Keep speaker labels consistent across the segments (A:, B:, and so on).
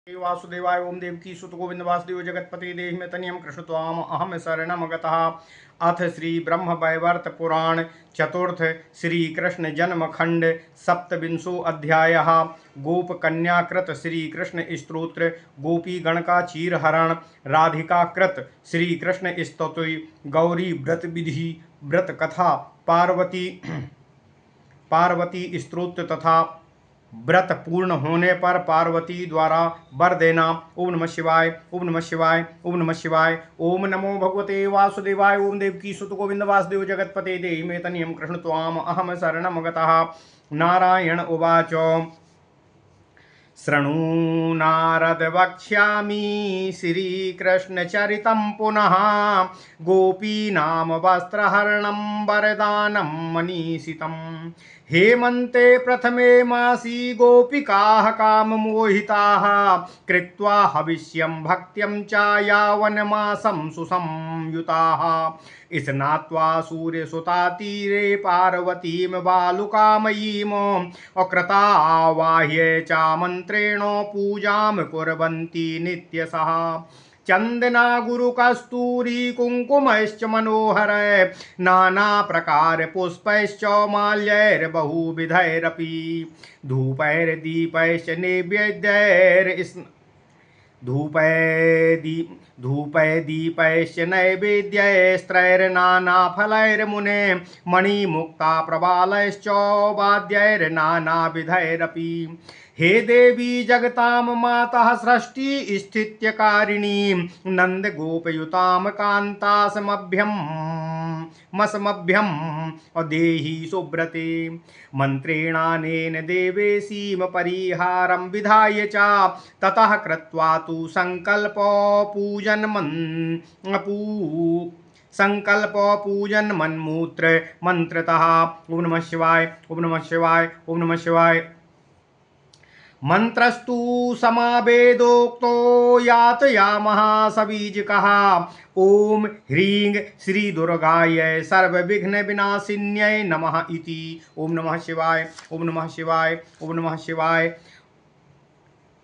A: वासुदेवाय ओम देवकी सुत गोविंद वासुदेव जगतपति देहि में तनियम कृष्ण त्वाम अहम शरणम गतः। अथ श्री ब्रह्म वैवर्त पुराण चतुर्थ श्री कृष्ण जन्म खंड सप्तविंशो अध्याय गोप कन्याकृत श्री कृष्ण स्तोत्र गोपी गण का चीरहरण राधिका कृत श्री कृष्ण स्तुति गौरी व्रत विधि व्रत कथा पार्वती स्तोत्र तथा व्रत पूर्ण होने पर पार्वती द्वारा वर देना। ओम नमः शिवाय ओम नमः शिवाय ओम नमः शिवाय। ओम नमो भगवते वासुदेवाय ओम देवकी सुत गोविंद वासुदेव जगतपते देहि मे तनियं कृष्ण त्वाम अहम शरणम गतः। नारायण उवाच शृणु नारद वक्ष्यामि श्रीकृष्णचरितं पुनः गोपीनाम वस्त्रहरणं वरदानं मनीषितम्। हेमन्ते प्रथमे मासी गोपिकाः काममोहिताः कृत्वा हविष्यं भक्त्यं च यावन्मासं सुसंयुताः। स्नात्वा सूर्यसुता तीरे पार्वतीं बालुकामयीम् अकृतावाह्य च मन्त्रेण पूजां कुर्वन्ति नित्यशः। चंदना गुरु कस्तूरी कुंकुमश्च मनोहर नाना प्रकार पुष्पैश्च माल्यैर्बहुविधैरपि धूपैर्दीपैश्च धूपैदीपैश्च नैवेद्यैस्त्रैर्नानाफलैर्मुने मणिमुक्ता प्रबालैश्च वाद्यैर्नानाविधैरपि। हे देवी जगतां मातः सृष्टि स्थित्यकारिणी नंद गोपयुतां कान्तासमभ्यं देहि सुव्रते। मंत्रेणानेन देवेशीम परिहारं विधाय च ततः कृत्वा तु संकल्प पूजन मन्मूत्र मंत्रतः। ओम नमः शिवाय ओम नमः शिवाय ओम नमः शिवाय। मंत्रस्तु समावेदोक्तो यातयामः सबीजकः। ओम ह्रीं श्री दुर्गायै सर्वविघ्न विनाशिन्यै नमः इति। ओम नमः शिवाय ओम नमः शिवाय ओम नमः शिवाय।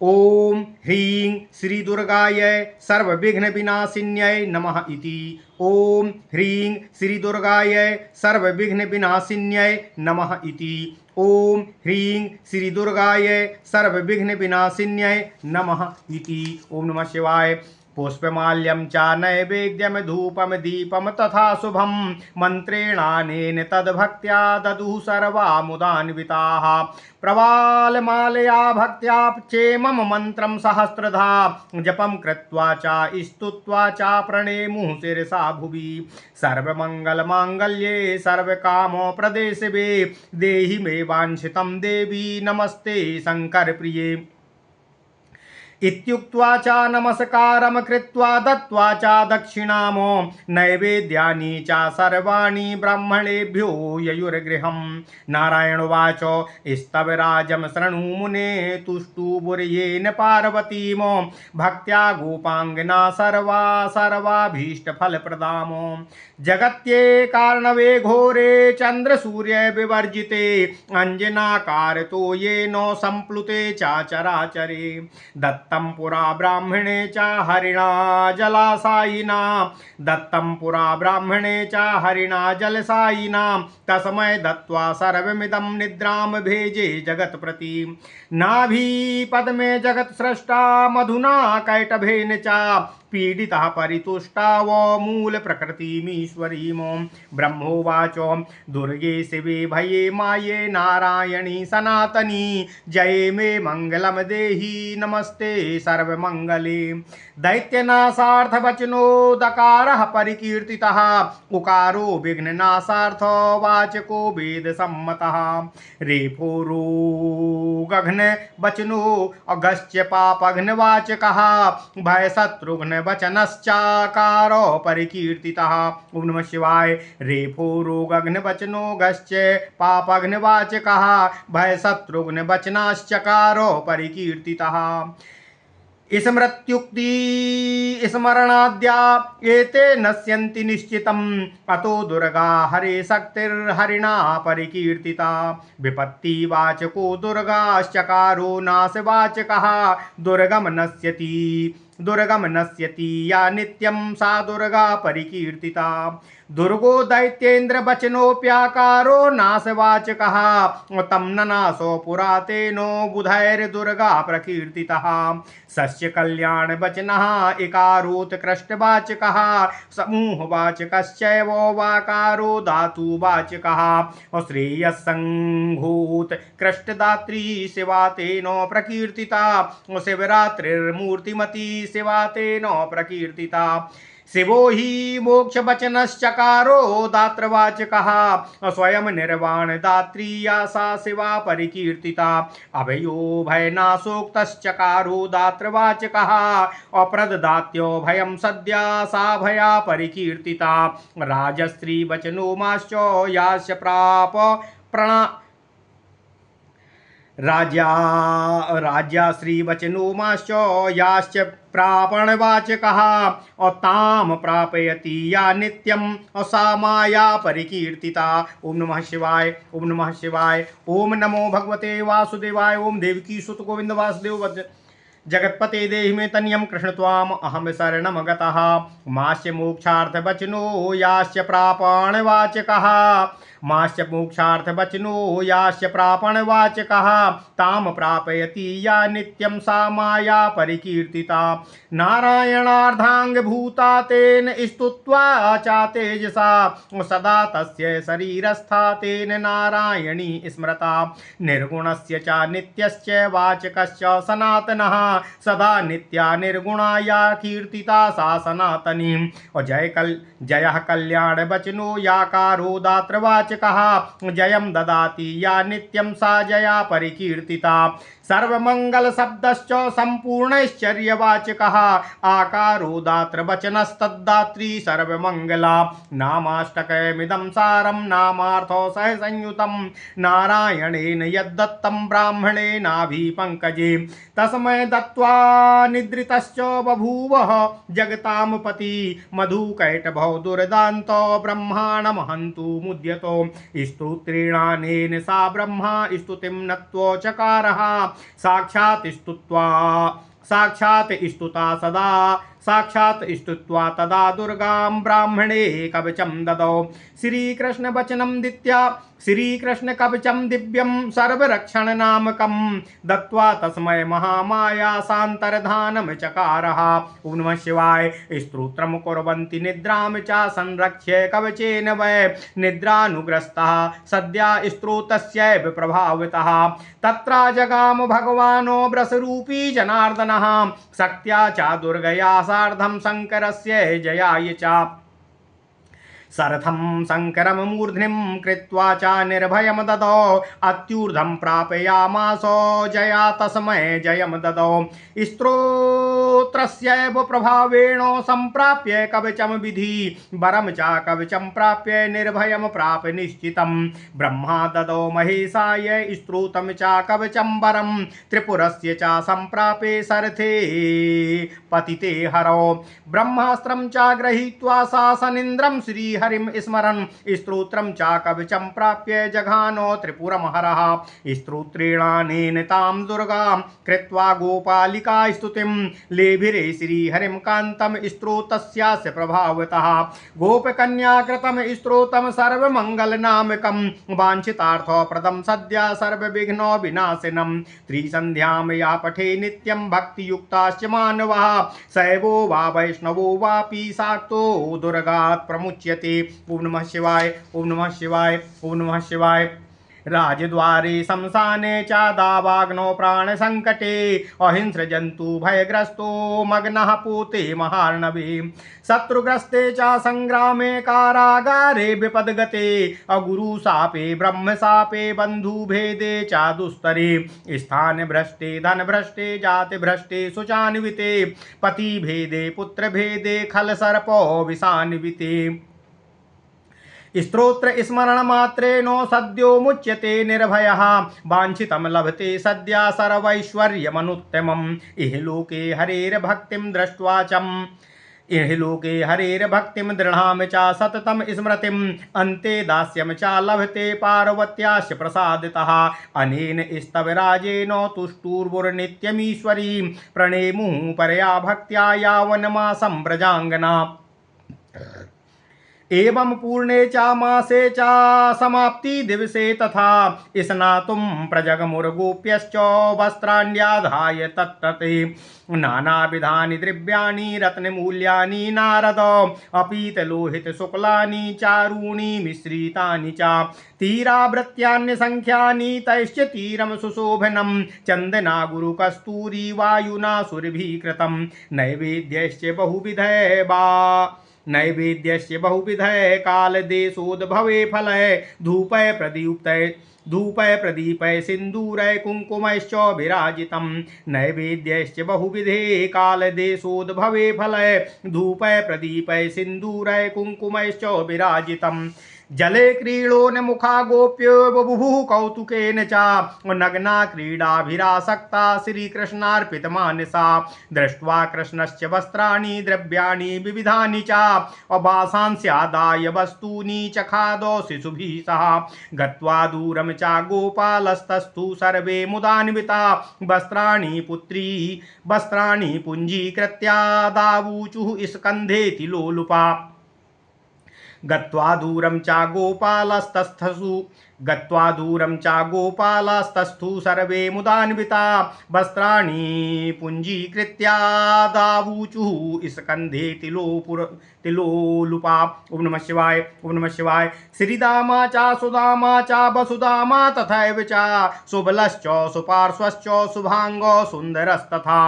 A: ओम ह्रीं श्री दुर्गायै सर्वविघ्न विनाशिन्यै नमः इति। ओम ह्रीं श्री दुर्गायै सर्वविघ्न विनाशिन्यै नमः इति। ओम ह्रीं श्री दुर्गायै सर्वविघ्न विनाशिन्यै नमः इति। ओम नमः शिवाय। पुष्पमाल्यं च नैवेद्यं धूपं दीपं तथा शुभं मन्त्रेणानेन तद्भक्त्या ददुः सर्वा मुदान्विताः। प्रवालमालया भक्त्या चेमं मन्त्रं सहस्रधा जपं कृत्वा च स्तुत्वा च प्रणेमुः शिरसा भुवि। सर्वमङ्गलमाङ्गल्ये सर्वकामप्रदे शिवे देहि मे वाञ्छितं देवी नमस्ते शङ्करप्रिये। इत्युक्त्वा च नमस्कारं कृत्वा दत्त्वा च दक्षिणामो नैवेद्यानि च सर्वाणि ब्राह्मणेभ्यो ययुर्गृहम्। नारायण उवाच स्तवराजं शृणु मुने तुष्टुबुर्येण पार्वतीमो भक्त्या गोपाङ्गना सर्वाभीष्टफलप्रदामो। जगत्ये कार्णवे घोरे चन्द्रसूर्य विवर्जिते अंजनाकारतो येन सम्प्लुते च चराचरे। दत्तं पुरा ब्राह्मणे च हरिणा जलासायिना दत्तं पुरा ब्राह्मणे च हरिणा जलसायिना तस्मै दत्त्वा सर्वमिदं निद्रां भेजे जगत्प्रति। नाभि पद्मे जगत्स्रष्टा मधुना कैटभेन च पीडितः परितुष्टाव मूलप्रकृतिमीश्वरीं। ब्रह्मोवाच दुर्गे शिवे भये माये नारायणी सनातनी जये मे मंगलम देहि नमस्ते सर्वमंगले। दैत्यनाशार्थवचनो दकारः परिकीर्तितः उकारो विघ्ननाशार्थ वाचको वेदसम्मतः। रेफोरो गघ्न वचनो अगस्त्य पापघ्नवाचकः भयशत्रुघ्न वचनश्चाकारो परिकीर्तितः। ओम नमः शिवाय। रेफोरो गघ्न वचनो गश्च पापघ्नवाचकः भयशत्रुघ्न वचनाश्चकारो परिकीर्तितः। स्मृत्युक्ति स्मरणाद्या एते नश्यन्ति निश्चितम् अतो दुर्गा हरे शक्तिर्हरिणा परिकीर्तिता विपत्तिवाचको दुर्गाश्चकारो नाशवाचकः दुर्गम नश्यति या नित्यं सा दुर्गा परिकीर्तिता दुर्गो दैत्येन्द्र वचनोप्याकारो नाशवाचकः तं ननासो पुरा तेनो बुधैर्दुर्गा प्रकीर्तितः सस्य कल्याण वचनः इकारोत्कृष्टवाचकः समूहवाचकश्चैव वाकारो धातुवाचकः श्रेयस्संघूत कृष्टदात्री शिवा तेनो प्रकीर्तिता शिवरात्रिर्मूर्तिमती शिवा तेनो प्रकीर्तिता शिवो हि मोक्षवचनश्चकारो दात्रवाचकः स्वयं निर्वाणदात्री या सा शिवा परिकीर्तिता अभयो भयनाशोक्तश्चकारो दात्रवाचकः अप्रददात्यो भयं सद्या सा भया परिकीर्तिता राजस्त्रीवचनो माश्च यास्य प्राप प्रणा राज्याश्रीवचनोमाश्च याश्च प्रापणवाचकः तां प्रापयति या नित्यं सा माया परिकीर्तिता। ओम नमः शिवाय, ओम नमः शिवाय, ओम नमो भगवते वासुदेवाय, ओम देवकी सुत गोविंद वासुदेव जगत्पते देहि मे तन्यं कृष्ण त्वाम अहम शरणं गतः मास्य मोक्षार्थ वचनो यास्य प्रापणवाचकः मास्य मोक्षार्थ वचनो यास्य प्रापणवाचकः ताम प्रापयति या नित्यं सा माया परिकीर्तिता नारायणार्धांगभूता तेन स्तुत्वा चा तेजसा सदा तस्य शरीरस्था तेन नारायणी स्मृता निर्गुणस्य च नित्यस्य वाचकस्य सनातनः सदा नित्या निर्गुणा या कीर्तिता सा सनातनी जयः कल्याण वचनो याकारो दात्रवाचकः जयं ददाति या नित्यं सा जया परिकीर्तिता सर्वमंगल शब्दश्च संपूर्णैश्चर्यवाचकः आकारो दात्र वचनस्तद्दात्री सर्वमंगला नामाष्टकमिदं सारं नामार्थो सह संयुतं नारायणेन यद्दत्तं ब्राह्मणेनाभिपङ्कजे तस्मै दत्त्वा निद्रितश्च बभूवः जगतां पति मधुकैटभौ दुर्दान्तो ब्रह्माणं हन्तु मुद्यतो स्तोत्रेणानेन सा ब्रह्मा स्तुतिं नत्वो चकारः साक्षात् स्तुत्वा तदा दुर्गां ब्राह्मणे कवचं ददौ श्रीकृष्ण वचनं दित्या श्रीकृष्ण कवचं दिव्यं सर्वरक्षण नामकं दत्त्वा तस्मै महामाया सान्तर्धानं चकारः। ओम नमः शिवाय। स्तोत्रं कुर्वन्ति निद्रां च संरक्ष्य कवचेन वै निद्रानुग्रस्तः सद्या स्तोत्रस्यैव प्रभावितः तत्र जगाम भगवानो व्रसरूपी जनार्दनः शक्त्या च दुर्गया सार्धं शङ्करस्य जयाय च सरथं शङ्करं मूर्ध्निं कृत्वा च निर्भयं ददौ अत्यूर्ध्वं प्रापयामासो जया तस्मै जयं ददौ स्तोत्रस्यैव प्रभावेण सम्प्राप्य कवचं विधि वरं च कवचं प्राप्य निर्भयं प्राप निश्चितं ब्रह्मा ददौ महेशाय स्तोत्रं च कवचं वरं त्रिपुरस्य च सम्प्राप्य सरथे पतिते हरौ ब्रह्मास्त्रं च गृहीत्वा शासनेन्द्रं श्री हरिं स्मरन् स्तोत्रं च कवचं प्राप्य जघानो त्रिपुरमहरः स्तोत्रेणानेन तां दुर्गां कृत्वा गोपालिका स्तुतिं लेभिरे श्रीहरिं कान्तं स्तोत्रस्यास्य प्रभावतः गोपकन्या कृतं स्तोत्रं सर्वमङ्गलनामकं वाञ्छितार्थप्रदं सद्या सर्वविघ्नो विनाशिनं त्रिसन्ध्यां या पठे नित्यं भक्तियुक्ताश्च मानवः शैवो वा वैष्णवो वापि शाक्तो दुर्गात् प्रमुच्यते। ओम नमः शिवाय, ओम नमः शिवाय, ओम नमः शिवाय। राजद्वारे शमशाने च दावाग्नो प्राण संकटे अहिंस्रजन्तु भयग्रस्तो मग्नः पूते महार्णवे शत्रुग्रस्ते च संग्रामे कारागारे विपदगते अगुरुशापे ब्रह्मशापे बन्धुभेदे च दुस्तरे स्थान भ्रष्टे धन भ्रष्टे जाति भ्रष्टे शुचान्विते पतिभेदे पुत्रभेदे खलसर्पो विषान्विते स्तोत्र स्मरण मात्रेण सद्यो मुच्यते निर्भयः वाञ्छितं लभते सद्या सर्वैश्वर्यमनुत्तमम् इह लोके हरेर्भक्तिं दृष्ट्वा च इह लोके हरेर्भक्तिं दृढां च सततं स्मृतिम् अन्ते दास्यं च लभते पार्वत्यास्य प्रसादितः अनेन स्तवराजेन तुष्टुर्वुर्नित्यमीश्वरी प्रणेमुः परया भक्त्या यावन्मासं व्रजाङ्गना एवं पूर्णे च मासे च समाप्ति दिवसे तथा स्नातुं प्रजगमुर्गोप्यश्च वस्त्राण्याधाय तत्तते नानाविधानि द्रव्याणि रत्नमूल्यानि नारद अपीतलोहितशुक्लानि चारूणि मिश्रितानि च तीरावृत्यान्यसङ्ख्यानि तैश्च तीरं सुशोभनं चन्दना गुरुकस्तूरी वायुना सुरभिः कृतं नैवेद्यस्य बहुविधय कालदेशोद्भवे फलय धूपय प्रदीपय सिन्दूरय कुङ्कुमैश्च विराजितं नैवेद्यश्च बहुविधे कालदेशोद्भवे फलय धूपय प्रदीपय सिन्दूरय कुङ्कुमैश्च विराजितं जले क्रीडोन मुखा गोप्यो बभुः कौतुकेन च नग्ना क्रीडाभिरासक्ता श्रीकृष्णार्पितमानसा दृष्ट्वा कृष्णस्य वस्त्राणि द्रव्याणि विविधानि च अभासांस्यादाय वस्तूनि चखादो शिशुभिः सह गत्वा दूरं च गोपालस्तस्थु सर्वे मुदान्विता वस्त्राणि पुञ्जीकृत्यादावूचुः स्कन्धेति लोलुपा गत्वा दूरं च गोपालस्तस्थु सर्वे मुदान्विता वस्त्राणि पुञ्जीकृत्यादावूचुः स्कन्धे तिलोलुपा। ओम नमः शिवाय। ओम नमः शिवाय। श्रीदामा च सुदामा च वसुदामा तथैव च सुबलश्च सुपार्श्वश्च शुभांगो सुन्दरस्तथा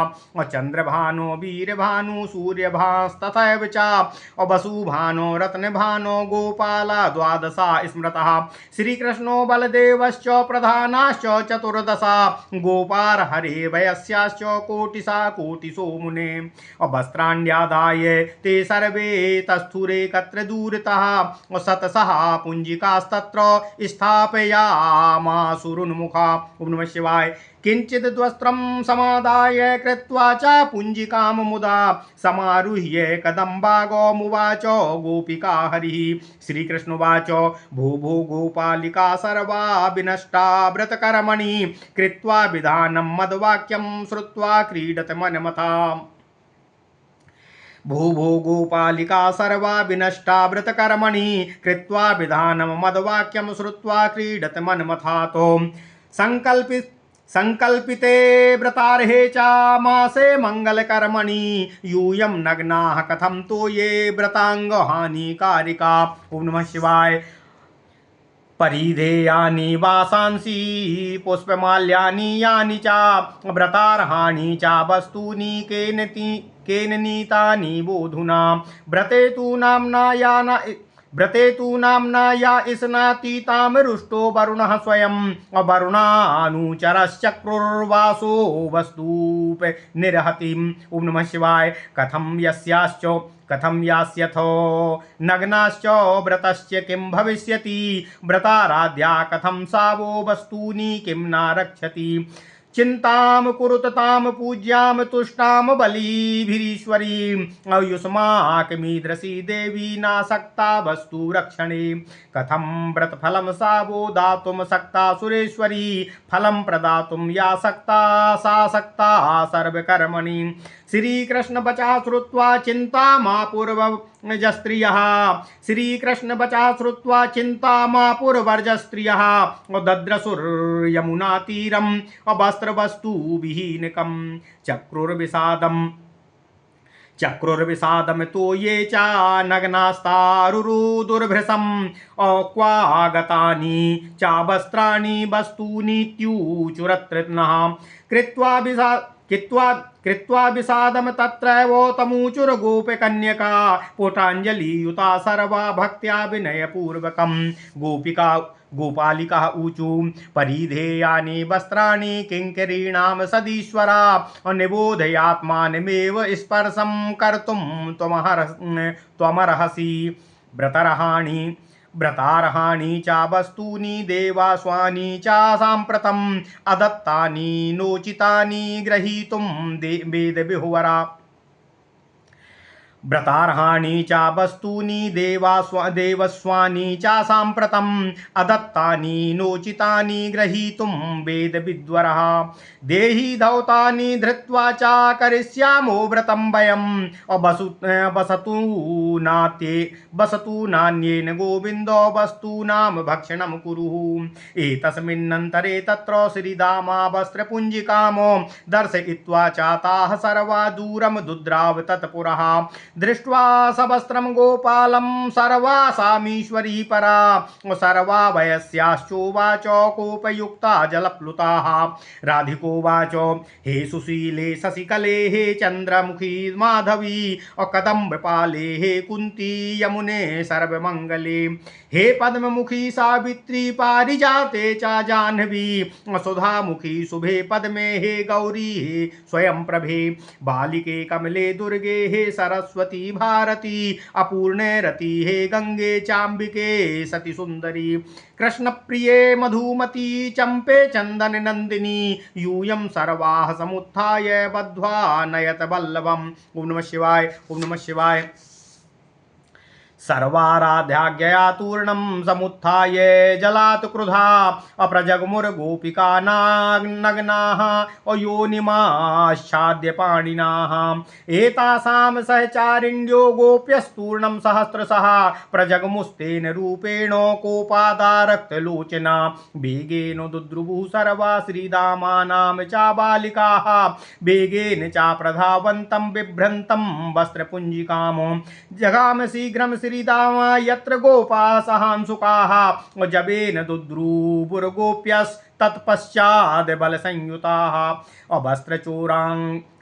A: चन्द्रभानो वीरभानु सूर्यभास्तथैव च वसुभानो रत्नभानो गोपाला द्वादशा स्मृतः श्रीकृष्णो बलदेवश्च प्रधानाश्च चतुर्दशा गोपाल हरे वयस्याश्च कोटिशा कोटिशो मुने वस्त्राण्यादाय ते सर्वे तस्थुरेकत्र दूरतः शतशः पुञ्जिकास्तत्र स्थापयामासुरुन्मुखा। ओम नमः शिवाय। किंचित् वस्त्रं समादाय कृत्वा च पुञ्जिकां मुदा समारुह्य कदम्बागमुवाच गोपिका हरिः। श्रीकृष्णुवाच भो भो गोपालिका सर्वा विनष्टा व्रतकर्मणि कृत्वा विधानं मद्वाक्यं श्रुत्वा क्रीडत मनमथा। भो भो गोपालिका सर्वा विनष्टा व्रतकर्मणि कृत्वा विधानं मद्वाक्यं श्रुत्वा क्रीडत मनमथातो संकल्पिते व्रतार्हे च मासे मंगलकर्मणि यूयं नग्नाः कथं तो ये व्रतांगहानिकारिका। ओम नमः शिवाय। परिधेयानि वासांसि पुष्पमाल्यानि यानि च व्रतार्हाणि च वस्तूनि केन नीतानि बोधुना व्रते तु नाम्ना या स्नातीतां रुष्टो वरुणः स्वयं वरुणानुचरश्चक्रुर्वासो वस्तूप निरहतिम्। ओम नमः शिवाय। कथं यास्यथो नग्नाश्च व्रतश्च किं भविष्यति व्रताराध्या कथं सावो वस्तूनि किं न रक्षति चिंताम कुरुतताम पूज्याम तुष्टाम बलिभिरीश्वरी आयुष्माकमीदृशी देवी नासक्ता वस्तु रक्षणे कथं व्रतफलं सावो दातुं सक्ता सुरेश्वरी फलं प्रदातुं या सक्ता सा सक्ता सर्वकर्मणि। श्रीकृष्ण बचा श्रुत्वा चिन्तामापूर्वजस्त्रियः श्रीकृष्ण बचा श्रुत्वा चिन्तामापूर्वर्जस्त्रियः दद्रसुर्यमुनातीरं वस्त्रवस्तुविहीनकं चक्रुर्विषादं तो ये च नग्नास्तारुरुदुर्भृशम् अक्वागतानि च वस्त्राणि वस्तूनीत्यूचुरत्रिनः कृत्वा विषादं तत्रैवोतमूचुर्गोपकन्यका पुटाञ्जलियुता सर्वा भक्त्या विनयपूर्वकं गोपालिका ऊचु परिधेयानि वस्त्राणि किङ्करीणां सदीश्वरा निबोधयात्मानमेव स्पर्शं कर्तुं त्वमर्हसि व्रतर्हाणि व्रतार्हाणि च वस्तूनि देवास्वानि च साम्प्रतम् अदत्तानि नोचितानि ग्रहीतुं वेदविहुवरा। व्रतार्हाणि च वस्तूनि देवस्वानि च साम्प्रतम् अदत्तानि नोचितानि ग्रहीतुं वेदविद्वरः। देहि धौतानि धृत्वा च करिष्यामो व्रतं वयम् वसतु नान्येन गोविन्दो वस्तूनां भक्षणं कुरुः। एतस्मिन्नन्तरे तत्र श्रीदामा वस्त्रपुञ्जिकामो दर्शयित्वा च ताः सर्वा दूरं दुद्राव तत्पुरः। दृष्ट्वा सवस्त्रं गोपालं सर्वासामीश्वरी परा सर्वा वयस्याश्चोवाच कोपयुक्ता जलप्लुताः। राधिकोवाच हे सुशीले शशिकले हे चन्द्रमुखी माधवी कदम्बपाले हे कुन्ती यमुने सर्वमङ्गले हे पद्ममुखी सावित्री पारिजाते च जाह्नवी सुधामुखी शुभे पद्मे हे गौरी हे स्वयं प्रभे बालिके कमले दुर्गे हे सरस्वती भारती अपूर्णे रति हे गंगे चाम्बिके सती सुंदरी कृष्ण प्रिये मधुमती चंपे चंदन नंदिनी यूयं सर्वाः समुत्थाय बद्ध्वा नयत वल्लभम्। ओम नमः शिवाय। ओम नमः शिवाय। सर्वाराध्याज्ञया तूर्णं समुत्थाय जलात् क्रुधा अप्रजग्मुर्गोपिका नग्नाः योनिमाच्छाद्य पाणिनाः। एतासां सहचारिण्यो गोप्यस्तूर्णं सहस्रशः प्रजग्मुस्तेन रूपेण कोपादारक्तलोचना। वेगेन दुद्रुवुः सर्वा श्रीदामानां च बालिकाः वेगेन च प्रधावन्तं बिभ्रन्तं वस्त्रपुञ्जिकां जगाम शीघ्रं श्रीदामा यत्र गोपाः सहांसुकाः जबेन दुद्रुवुर्गोप्यस्तत्पश्चाद् बलसंयुताः।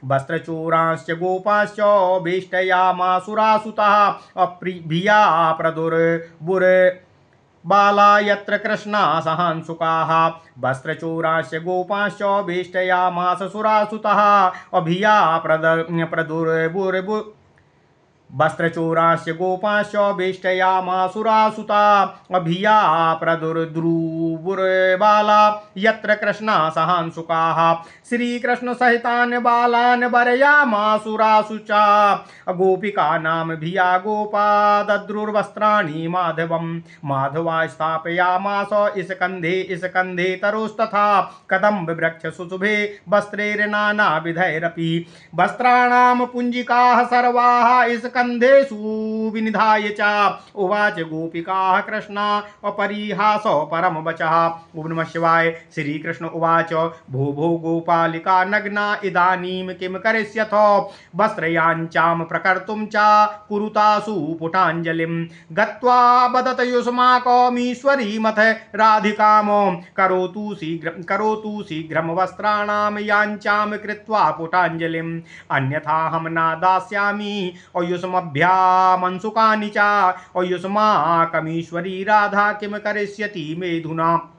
A: वस्त्रचोरांश्च गोपाश्च वेष्टयामासुरासुताः भिया प्रदुर्बुर्बाला यत्र कृष्णा सहांसुकाः। वस्त्रचोराश्च गोपाश्च वेष्टयामासुरासुताः अभिया वस्त्रचोराश्च गोपाश्च वेष्टयामासुरासुता अभिया प्रदुर्द्रुवुर्बाला यत्र कृष्णा सहांसुकाः। श्रीकृष्ण सहितान् बालान् वरयामासुरासु च गोपिकानां भिया गोपा दद्रुर्वस्त्राणि माधवम्। माधवा स्थापयामास स्कन्धे तरोस्तथा कदम्ब वृक्ष सुशुभे वस्त्रैर्नानाविधैरपि वस्त्राणां पुञ्जिकाः सर्वाः स्कन्धेषु विनिधाय च उवाच गोपिकाः कृष्णा अपरिहास परम वचः। ओम नमः शिवाय। श्री कृष्ण उवाच भो भो गोपालिका नग्ना इदानीं किं करिष्यथ वस्त्रयाञ्चां प्रकर्तुं च कुरुतासु पुटाञ्जलिं गत्वा वदत युष्माकमीश्वरीमथ राधिकामो करोतु शीघ्रं वस्त्राणां याञ्चां कृत्वा पुटाञ्जलिम् अन्यथाहं न दास्यामि युष्मभ्यामंसुकानि च युष्माकमीश्वरी राधा किं करिष्यति मेधुना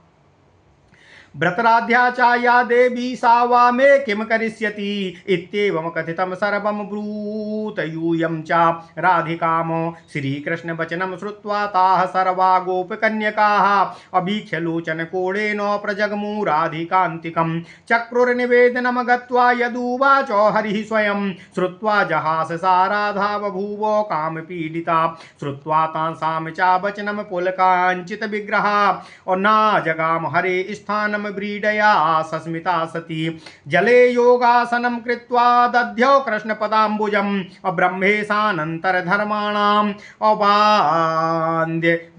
A: व्रतराध्या च या देवी सा वा मे किं करिष्यति इत्येवं कथितं सर्वं ब्रूत यूयं च राधिकामो। श्रीकृष्णवचनं श्रुत्वा ताः सर्वा गोपकन्यकाः अभीक्ष्यलोचनकोणेन प्रजग्मु राधिकान्तिकं चक्रुर्निवेदनं गत्वा यदुवाच हरिः स्वयं श्रुत्वा जहास सा राधा बभूव कामपीडिता। श्रुत्वा तासां च वचनं पुलकाञ्चितविग्रहा और न जगाम हरे स्थानं व्रीडया सस्मिता सती जले योगासनं कृत्वा दध्यौ कृष्णपदाम्बुजं ब्रह्मेशानन्तरधर्माणाम्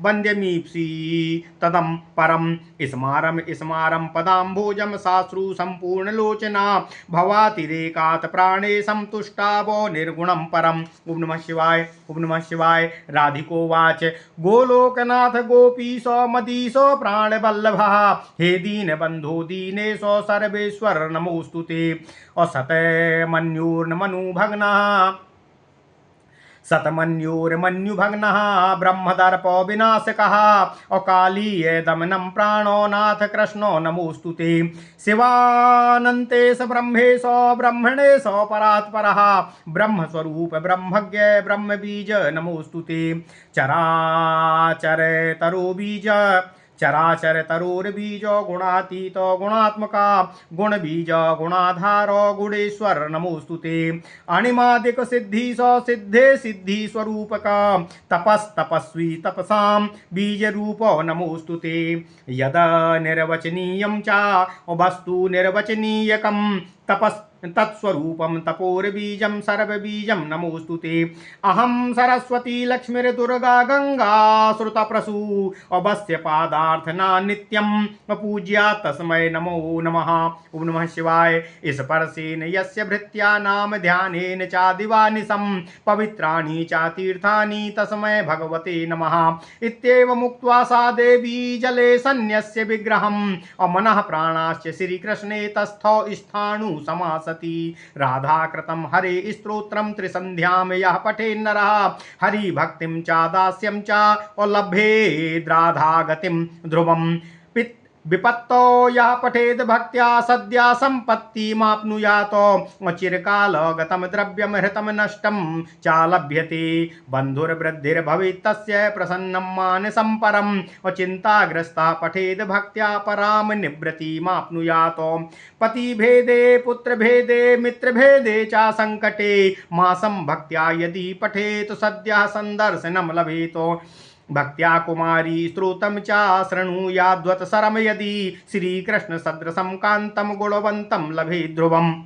A: वन्द्यमीप्सी तदं परं स्मारं पदाम्बोजं साश्रु सम्पूर्णलोचना भवातिरेकात् प्राणे संतुष्टा वो निर्गुणं परम्। ओम नमः शिवाय। ओम नमः शिवाय। राधिकोवाच गोलोकनाथ गोपीश मदीश प्राणवल्लभः हे दीनबन्धो दीनेश सर्वेश्वर नमोऽस्तु ते असतमन्योर्नमनुभग्नः शतमन्युर्मन्युभग्नः ब्रह्मदर्पो विनाशकः अकालीय दमनं प्राणो नाथ कृष्णो नमोऽस्तु ते। शिवानन्तेश ब्रह्मेश ब्रह्मणेश परात्परः ब्रह्मस्वरूप ब्रह्मज्ञ ब्रह्मबीज नमोऽस्तु ते। चराचर तरोबीज चराचर तरोर्बीजो गुणातीतो गुणात्मका गुण बीज गुणाधारो गुणेश्वर नमोऽस्तु ते। अणिमादिक सिद्धि सिद्धे सिद्धि स्वरूपक तपस्तपस्वी तपसां बीज रूपो नमोऽस्तु ते। यद निर्वचनीयं च वस्तु निर्वचनीयकं तपस् तत्स्वरूपं तपोर्बीजं सर्वबीजं नमोऽस्तु ते। अहं सरस्वती लक्ष्मीर्दुर्गा गंगा श्रुतप्रसू अवश्य पादार्थना नित्यं पूज्या तस्मै नमो नमः। ओम नमः शिवाय। इस परसेन यस्य भृत्या नाम ध्यानेन चादिवानिशं पवित्राणि च तीर्थानि तस्मै भगवते नमः। इत्येवमुक्त्वा सा देवी जले सन्न्यस्य विग्रहम् अमनः प्राणाश्च श्रीकृष्णे तस्थौ स्थाणु समास राधा कृतं हरे स्तोत्रं त्रिसन्ध्यां यः पठेन्नरः हरि भक्तिं च दास्यं च लभेद्राधा गतिं ध्रुवम्। विपत्तो यः पठेद भक्त्या सद्या सम्पत्तिमाप्नुयात् चिरकाल गतं द्रव्यं हृतं नष्टं च लभ्यते। बन्धुर्वृद्धिर्भवेत् तस्य प्रसन्नं मानसं परं चिन्ताग्रस्तः पठेद भक्त्या परां निवृत्तिमाप्नुयात्। पतिभेदे पुत्रभेदे मित्रभेदे च संकटे मासं भक्त्या यदि पठेत् सद्यः सन्दर्शनं लभेत्। भक्त्या कुमारी स्त्रोतं च शृणुयाद्वत्सरं यदि श्रीकृष्ण सदृशं कान्तं गुणवन्तं लभे ध्रुवम्।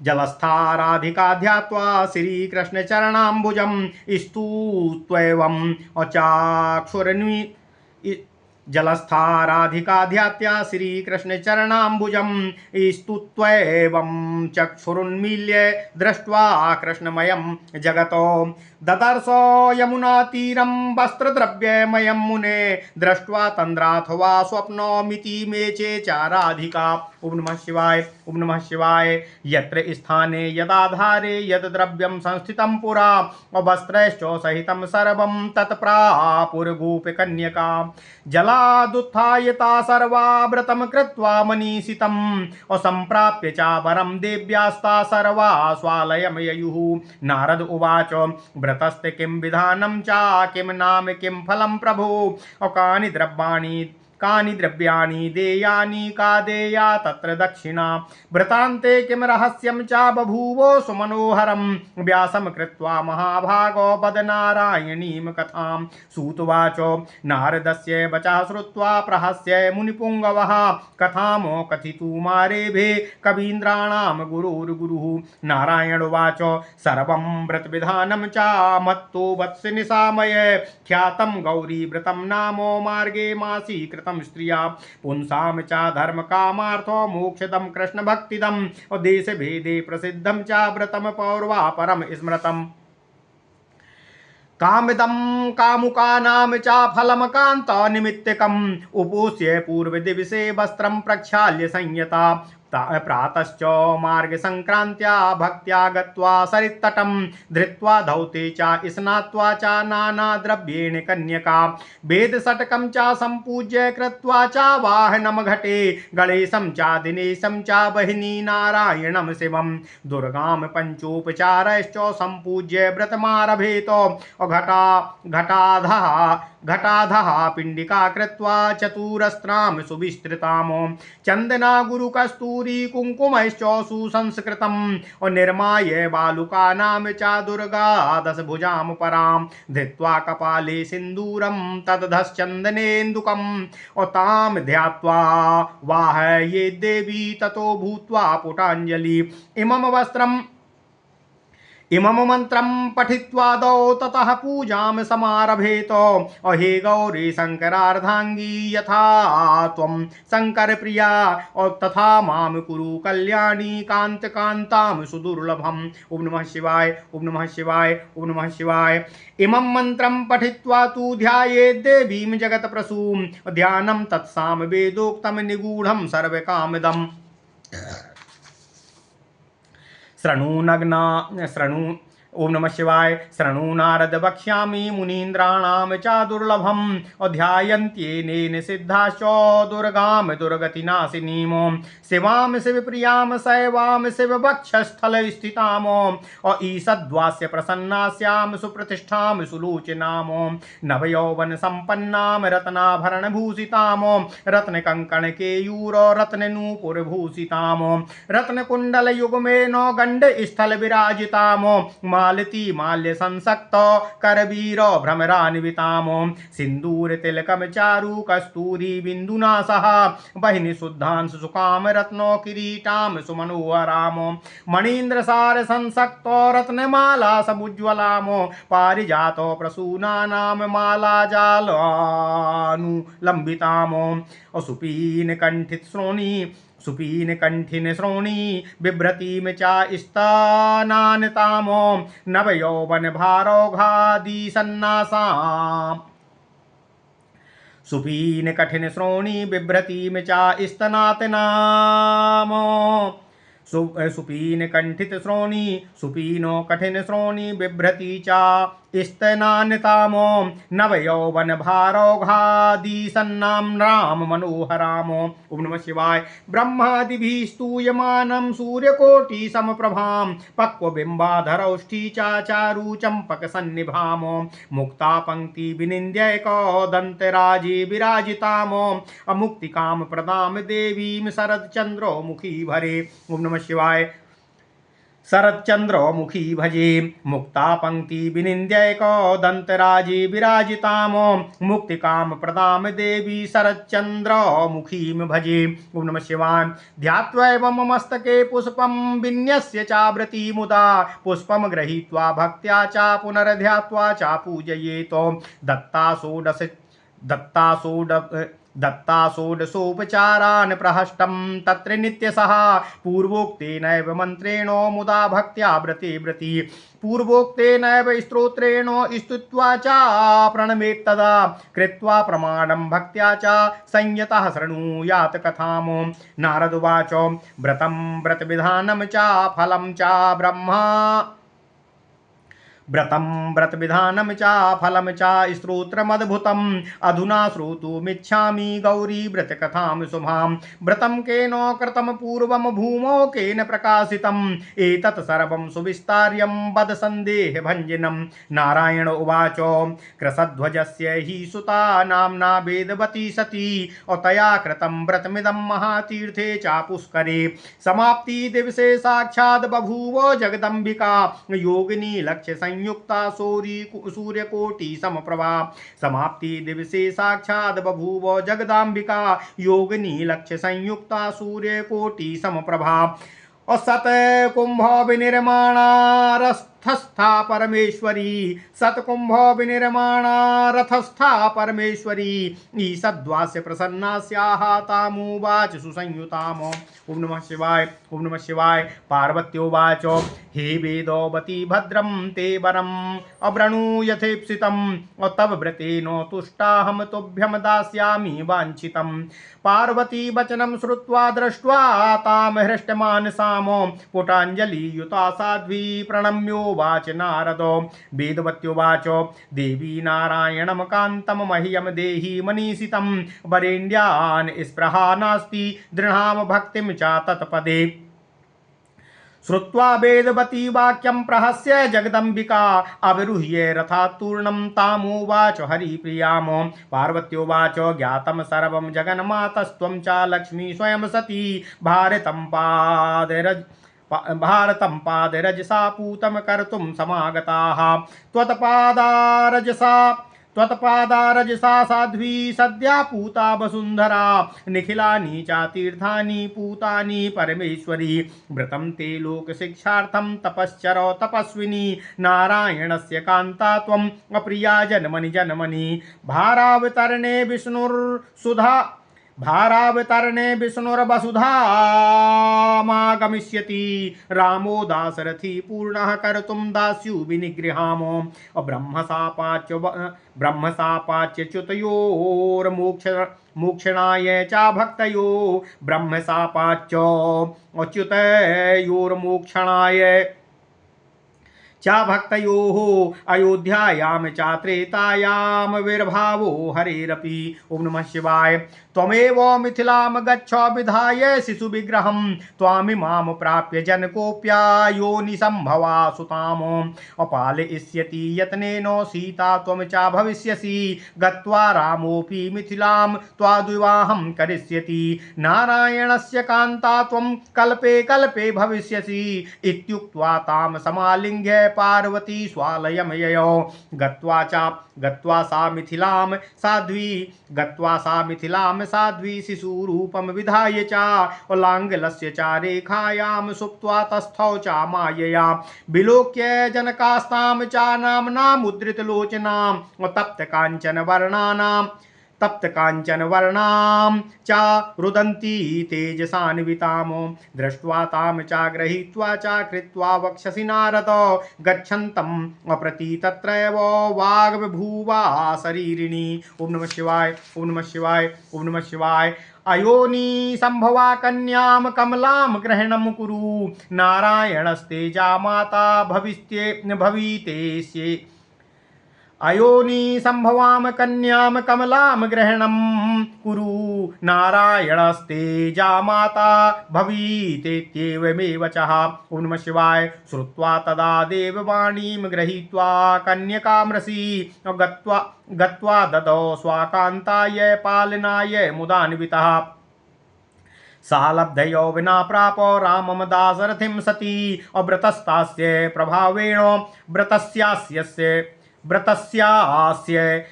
A: जलस्थाराधिका ध्यात्वा श्रीकृष्ण चरणाम्बुजं स्तुत्वैवं अचाक्षुरन्वि जलस्थाराधिका ध्यात्या श्रीकृष्ण चरणाम्बुजं स्तुत्वैवं चक्षुरुन्मील्य दृष्ट्वा कृष्णमयं जगतो ददर्शो यमुनातीरं वस्त्रद्रव्यमयं मुने दृष्ट्वा तन्द्राथवा स्वप्नोमिति मे चेचाराधिका। ओम नमः शिवाय। ओम नमः शिवाय। यत्र स्थाने यदाधारे यद द्रव्यं संस्थितं पुरा वस्त्रैश्च सहितं सर्वं तत्प्रापुर्गोपकन्यका जलादुत्थायता सर्वा व्रतं कृत्वा मनीषितं असंप्राप्य च वरं देव्यास्ता सर्वा स्वालयं ययुः। नारद उवाच व्रतस्ते किं विधानं च किं नाम किं फलं प्रभो कानि द्रव्याणि देयानि का देया तत्र दक्षिणा व्रतान्ते किं रहस्यं च बभूवो सुमनोहरं व्यासं कृत्वा महाभागो वदनारायणीं कथां। सूतुवाच नारदस्य वचः श्रुत्वा प्रहस्य मुनिपुङ्गवः कथां कथितुमारेभे कवीन्द्राणां गुरुर्गुरुः। नारायण उवाच सर्वं व्रतविधानं च मत्तो वत्स निशामय ख्यातं गौरीव्रतं नामो मार्गे मासी कृतं स्त्रिया पुंसां च धर्म कामार्थो मोक्षदं कृष्ण भक्तिदं देश भेदे प्रसिद्धं च व्रतं पौर्वा परम स्मृतम्। कामिदं कामुकानां च फलं कान्ता निमित्तकम् उपोष्य पूर्वदिवसे वस्त्रं प्रक्षाल्य संयता प्रातश्च मार्गसंक्रान्त्या भक्त्या गत्वा सरित्तटं धृत्वा धौते च स्नात्वा च नानाद्रव्येण कन्यका वेदषट्कं च सम्पूज्य कृत्वा च वाहनं घटे गणेशं च दिनेशं च बहिनी नारायणं शिवं दुर्गां पञ्चोपचारैश्च सम्पूज्य व्रतमारभेत घटाधः पिण्डिका कृत्वा चतुरस्त्रां सुविस्तृतां चन्दना गुरुकस्तूरी कुङ्कुमैश्च सुसंस्कृतं निर्माय बालुकानां च दुर्गा दशभुजां परां धृत्वा कपाले सिन्दूरं तदधश्चन्दनेन्दुकं तां ध्यात्वा वाहये देवी ततो भूत्वा पुटाञ्जलि इमं मंत्रं पठित्वादौ ततः पूजां समारभेत। अहे गौरी शंकरार्धांगी यथा त्वं शंकर प्रिया तथा मां कुरु कल्याणी कांत कांतां सुदुर्लभम्। ओम नमः शिवाय। ओम नमः शिवाय। ओम नमः शिवाय। इमं मंत्रं पठित्वा तु ध्यायेत् देवीं जगत्प्रसूं ध्यानं तत्साम वेदोक्तं निगूढ़ं सर्वकामदम्। शृणु ओम नमः शिवाय। शृणु नारद वक्ष्यामि मुनीन्द्राणां च दुर्लभम् ध्यायन्त्येनेन सिद्धाश्च दुर्गां दुर्गतिनाशिनीम् शिवां शिवप्रियां शैवां शिववक्षस्थलस्थिताम् ईषद्वास्य प्रसन्नास्यां सुप्रतिष्ठां सुलोचनां नवयौवनसम्पन्नां रत्नाभरणभूषितां रत्नकङ्कणकेयूर रत्ननूपुरभूषितां रत्नकुण्डलयुग्मेन गण्डस्थलविराजितां मालती माल्य संसक्त करवीर भ्रमरान्वितां सिन्दूरतिलकं चारु कस्तूरी बिन्दुना सह बहिनी शुद्धांशु सुकाम रत्नो किरीटां सुमनोहरां मणीन्द्रसार संसक्तो रत्नमाला समुज्ज्वलां पारिजातो प्रसूनानां माला जालानुलम्बितां सुपीन कंठित श्रोणी सुपीन कंठिन श्रोणी बिभ्रतीं च स्तनानतां नवयौवन भारौघादि सन्नासाम् सुपीन कठिन श्रोणी बिभ्रतीं च स्तनातनाम सुपीन कंठित श्रोणी सुपीनो कठिन श्रोणी बिभ्रती च स्तनान्ताम नवयौवन भारौघादि सन्नाम्नां मनोहराम। ओम नमः शिवाय। ब्रह्मादिभिः स्तूयमानं सूर्यकोटि समप्रभां पक्वबिम्बाधरौष्ठी चारु चंपक सन्निभाम मुक्ता पंक्ति विनिन्द्यैकदन्तराजे विराजिताम अमुक्तिकाम प्रदाम देवीं शरदचंद्रो मुखी भरे। ओम नमः शिवाय। शरच्चंद्र मुखी भजे मुक्ता पंक्ति विनिन्द्यैकदन्तराजे विराजिताम मुक्तिकाम प्रदाम देवी शरच्चंद्र मुखीं भजे। ओम नमः शिवाय। ध्यात्वैवं मस्तके पुष्पं विन्यस्य चाव्रती मुदा पुष्पं गृहीत्वा भक्त्या च पुनर्ध्यात्वा च पूजयेत दत्ता षोडशोपचारान् प्रहष्टं तत्र नित्यसः पूर्वोक्तेनैव मन्त्रेण मुदा भक्त्या व्रती पूर्वोक्तेनैव स्तोत्रेण स्तुत्वा च प्रणमेत्तदा कृत्वा प्रमाणं भक्त्या च संयतः शृणुयात् कथाम्। नारद उवाच व्रतं व्रतविधानं च फलं च ब्रह्मा व्रतं व्रतविधानं च फलं च स्तोत्रमद्भुतम् अधुना श्रोतुमिच्छामि गौरी व्रतकथां शुभां। व्रतं केन कृतं पूर्वं भूमौ केन प्रकाशितम् एतत् सर्वं सुविस्तार्यं वद सन्देहभञ्जनं। नारायण उवाच कृशध्वजस्य हि सुता नाम्ना वेदवती सती तया कृतं व्रतमिदं महातीर्थे च पुष्करे समाप्ति दिवसे साक्षात् बभूव जगदम्बिका योगिनी लक्ष्य संयुक्ता सूर्यकोटि समप्रभा समाप्ति दिवसे साक्षात् बभूव जगदाम्बिका योगिनी लक्ष्य संयुक्ता सूर्यकोटि समप्रभा और सतकुंभ विनिर्माणा रथस्था परमेश्वरी सतकुंभ विनिर्माणा रथस्था परमेश्वरी ईषद्वास्य प्रसन्नास्याः तामुवाच सुसंयुताम्। ओम नमः शिवाय। ओम नमः शिवाय। पार्वत्योवाच हे वेदवती भद्रं ते वरम् अवृणु यथेप्सितम् तव व्रतेन तुष्टाहं तुभ्यं दास्यामि वाञ्छितम्। पार्वती वचनं श्रुत्वा दृष्ट्वा तां हृष्टमानसां पुटाञ्जलियुता साध्वी प्रणम्योवाच नारदो वेदवत्योवाच देवी नारायणं कान्तं मह्यं देहि मनीषितं वरेण्यान् स्पृहा नास्ति दृढां भक्तिं च तत्पदे। श्रुत्वा वेदवती वाक्यं प्रहस्य जगदम्बिका अविरुह्य रथात्तूर्णं तामुवाच हरिप्रियाम्। पार्वत्योवाच ज्ञातं सर्वं जगन्मातस्त्वं च लक्ष्मी स्वयं सती भारतं पादरजसा पूतं कर्तुं समागताः त्वत्पादारजसा साध्वी सद्या पूता वसुन्धरा निखिलानि च तीर्थानि पूतानि परमेश्वरी व्रतं ते लोकशिक्षार्थं तपश्चर तपस्विनी नारायणस्य कान्ता त्वम् अप्रिया जन्मनि जन्मनि भारावतरणे विष्णुर्वसुधामागमिष्यति रामो दाशरथी पूर्णः कर्तुं दास्यु विनिगृहाम ब्रह्मशापाच्य च्युतयोर्मोक्षणाय च भक्तयो ब्रह्मशापाच्य अच्युतयोर्मोक्षणाय चा भक्तयोः अयोध्यायां चा त्रेतायां विर्भावो हरेरपि। ओम नमः शिवाय। त्वमेव मिथिलां गच्छ विधाय शिशुविग्रहं त्वामिमां प्राप्य जनकोऽप्यायोनिसम्भवा सुताम्। अपालयिष्यति यत्नेन सीता त्वं च भविष्यसि गत्वा रामोऽपि मिथिलां त्वाद्विवाहं करिष्यति। नारायणस्य कान्ता त्वं कल्पे कल्पे भविष्यसि इत्युक्त्वा तां समालिङ्ग्य पार्वती स्वालयं ययौ। गत्वा सा मिथिलां साध्वी शिशुरूपं विधाय च उल्लाङ्घलस्य च रेखायां सुप्त्वा तस्थौ च मायया। विलोक्य जनकास्तां च नाम्नामुद्धृतलोचनां तप्तकाञ्चनवर्णां च रुदन्ती तेजसान्विताम्। दृष्ट्वा तां च गृहीत्वा च कृत्वा वक्षसि नारद गच्छन्तम् अप्रति तत्रैव वाग्बभूवा शरीरिणी। ओम नमः शिवाय। ओम नमः शिवाय। ओम नमः शिवाय। अयोनि संभवा कन्यां कमलां ग्रहणं कुरु नारायणस्तेजा माता भवितेष्ये। अयोनि संभवां कन्यां कमलां ग्रहणं कुरु नारायणस्तेजा माता भवितेत्येवमेव च। ओम नमः शिवाय। श्रुत्वा तदा देववाणीं गृहीत्वा कन्यकामृषि गत्वा ददौ स्वाकान्ताय पालनाय मुदान्वितः। सा लब्धयौवना प्राप रामं दाशरथिं सती अव्रतस्तास्य प्रभावेण व्रतस्यास्य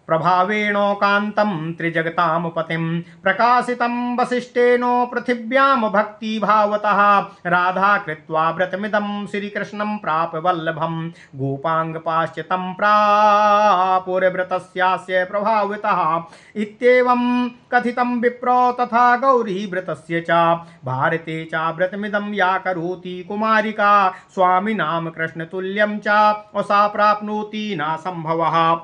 A: प्रभावेण कान्तं त्रिजगतां पतिं प्रकाशितं वसिष्ठेन पृथिव्यां भक्तिभावतः। राधा कृत्वा व्रतमिदं श्रीकृष्णं प्राप वल्लभं गोपाङ्गपाश्चितं प्रापुर्व्रतस्यास्य प्रभावितः। इत्येवं कथितं विप्र तथा गौरी व्रतस्य च। भारते च व्रतमिदं या करोति कुमारिका स्वामिनां कृष्णतुल्यं च सा प्राप्नोति न संभवः।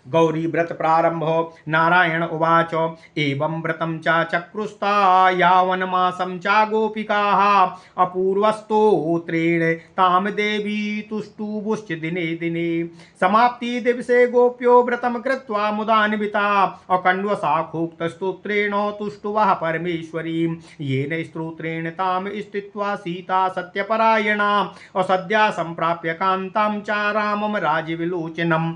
A: गौरी व्रत प्रारंभ। नारायण उवाच एवं व्रतं च चक्रुस्ता यावन्मासं च गोपिकाः अपूर्वस्तोत्रेण तां देवी तुष्टुबुश्च दिने दिने। समाप्ति दिवसे गोप्यो व्रतं कृत्वा मुदान्विता अकण्वशाखोक्तस्तोत्रेण तुष्टुवः परमेश्वरीं। येन स्तोत्रेण तां स्थित्वा सीता सत्यपरायणा असद्या सम्प्राप्य कान्तां च रामं राजविलोचनम्।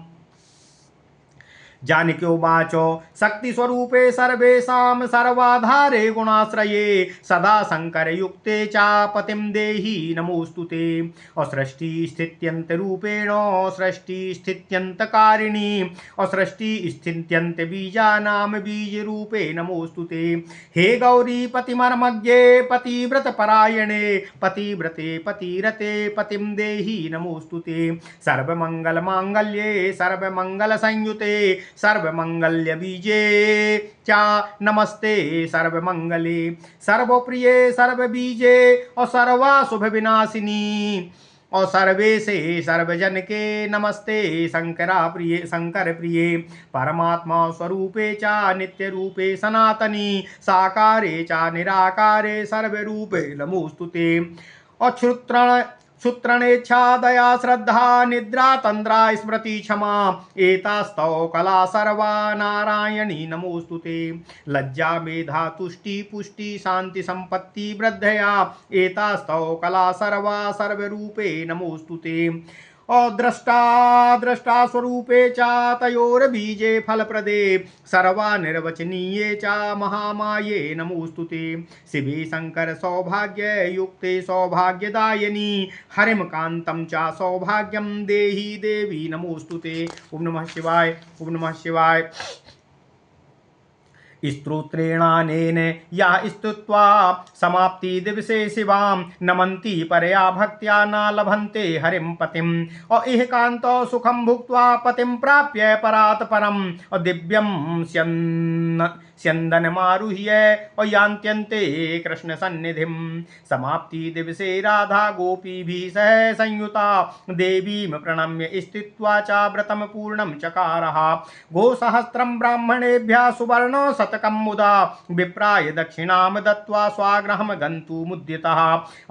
A: जानक्योवाच शक्तिस्वरूपे सर्वेषां सर्वाधारे गुणाश्रये सदा शङ्करयुक्ते च पतिं देहि नमोऽस्तुते। असृष्टिस्थित्यन्तरूपेण सृष्टिस्थित्यन्तकारिणी असृष्टिस्थित्यन्तबीजानां बीजरूपे नमोऽस्तुते। हे गौरी पतिमर्मज्ञे पतिव्रतपरायणे पतिव्रते पतिरते पतिं देहि नमोऽस्तुते। सर्वमङ्गलमाङ्गल्ये सर्वमङ्गलसंयुते सर्वमंगल्य बीजे चा नमस्ते सर्वमंगले सर्वप्रिये सर्वबीजे और सर्वाशुभ विनाशिनी और सर्वेशे सर्वजन के नमस्ते शंकर प्रिये परमात्मा स्वरूपे चा नित्य रूपे सनातनी साकारे चा निराकारे सर्वरूपे नमोस्तुते। और क्षुत्रणेच्छा दया श्रद्धा निद्रा तंद्रा स्मृति क्षमा एतास्तौ कला सर्वा नारायणी नमोस्तुते। लज्जा मेधा तुष्टि पुष्टि शांति संपत्ति वृद्धया एतास्तौ कला सर्वा सर्वरूपे नमोस्तुते। और दृष्टा स्वरूपे च तयोर्बीजे फलप्रदे सर्वा निर्वचनीये च महामाये नमोस्तुते। शिवे शंकर सौभाग्य युक्ते सौभाग्यदायिनी हरिम कांतं च सौभाग्यं देहि देवी नमोस्तुते। ओम नमः शिवाय। ओम नमः शिवाय। स्तोत्रेणानेन या स्तुत्वा समाप्ति दिवसे शिवां नमन्ति परया भक्त्या न लभन्ते हरिं पतिम्। और इह कान्तो सुखं भुक्त्वा पतिं प्राप्य परात् परम् और दिव्यं स्यन्दनमारुह्य और यान्त्यन्ते कृष्ण सन्निधिं। समाप्ति दिवसे राधा गोपीभिः सह संयुता देवीं प्रणम्य स्थित्वा च व्रतं पूर्णं चकारः। गोसहस्रं ब्राह्मणेभ्यः सुवर्ण शतकं मुदा विप्राय दक्षिणां दत्त्वा स्वागृहं गन्तुमुद्यतः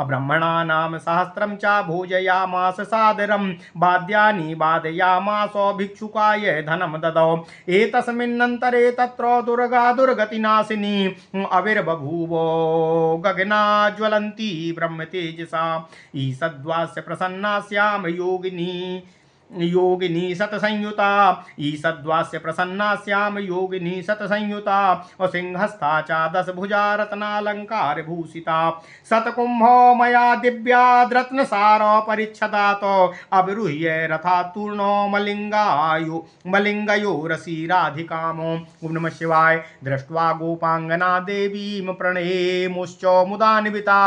A: ब्रह्मणानां सहस्रं च भोजयामास सादरं वाद्यानि वादयामास भिक्षुकाय धनं ददौ एतस्मिन्नन्तरे तत्र दुर्गा दुर्गतिनाशिनी अविर्बभूव गगना ज्वलन्ती ब्रह्मतेजसा ईषद्वास्य प्रसन्नास्यां योगिनी सतसंयुता ईषद्वास्य प्रसन्नास्यां योगिनी सतसंयुता सिंहस्था च दशभुजा रत्नालंकार भूषिता शतकुंभो मया दिव्याद् रत्नसार परिच्छदात अवरुह्य रथातूर्णो मलिंगयो रसी राधिकामो ओम नमः शिवाय दृष्ट्वा गोपांगना देवीं प्रणेमुश्च मुदान्विता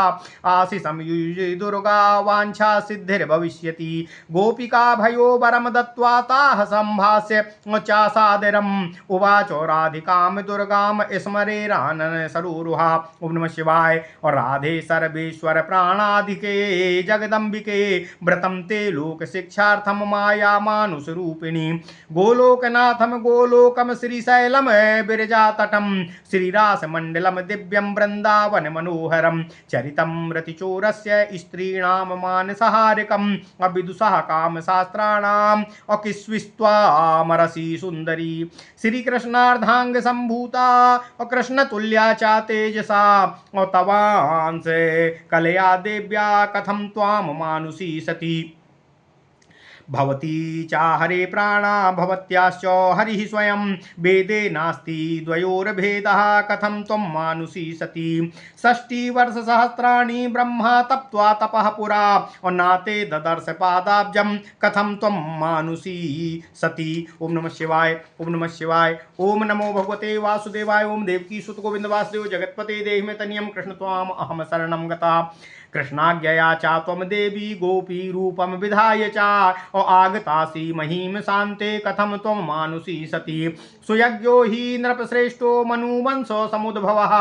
A: आशिषं युजे दुर्गा वाञ्छा सिद्धिर्भविष्यति गोपिका भयो वरम दत्त्वा ताः सम्भाष्य चासादरम् उवाच राधिकां दुर्गां स्मरेरानन सरोरुहा ओम नमः शिवाय और राधे सर्वेश्वर प्राणाधिके जगदम्बिके व्रतं ते लोक शिक्षार्थम माया मानुष रूपिणी गोलोकनाथम गोलोकम श्रीशैलम बिरजा तटम श्रीरास मंडलम दिव्यम वृंदावन मनोहरम चरितम रतिचोरस्य स्त्रीणां मानसहारिकम अविदुषः काम शास्त्राणाम अकिस्विस्त्वामरसी सुंदरी श्री कृष्णार्धांग संभूता और कृष्ण तुल्या चा तेजसा और तवांस कलया देव्या कथम त्वाम मानुषी सती भवती चा हरे प्राणा भवत्याश्च हरिः स्वयं वेदे नास्ति द्वयोर्भेदः कथं त्वं मानुषी सती षष्टिवर्षसहस्राणि ब्रह्मा तप्त्वा तपः पुरा और नाते ददर्श पादाब्जं कथं त्वं मानुषी सती ओम नमः शिवाय ओम नमः शिवाय ओम नमो भगवते वासुदेवाय ओम देवकी सुत गोविंद वासुदेव जगत्पते देहि मे तनियं कृष्ण त्वाम अहम शरणं गता कृष्णाज्ञया चा त्वं देवी गोपी रूपम विधाय चा और आगतासी महीम शांते कथम त्वं मानुषी सती सुयज्ञो हि नृपश्रेष्ठो मनुवंशो समुद्भवः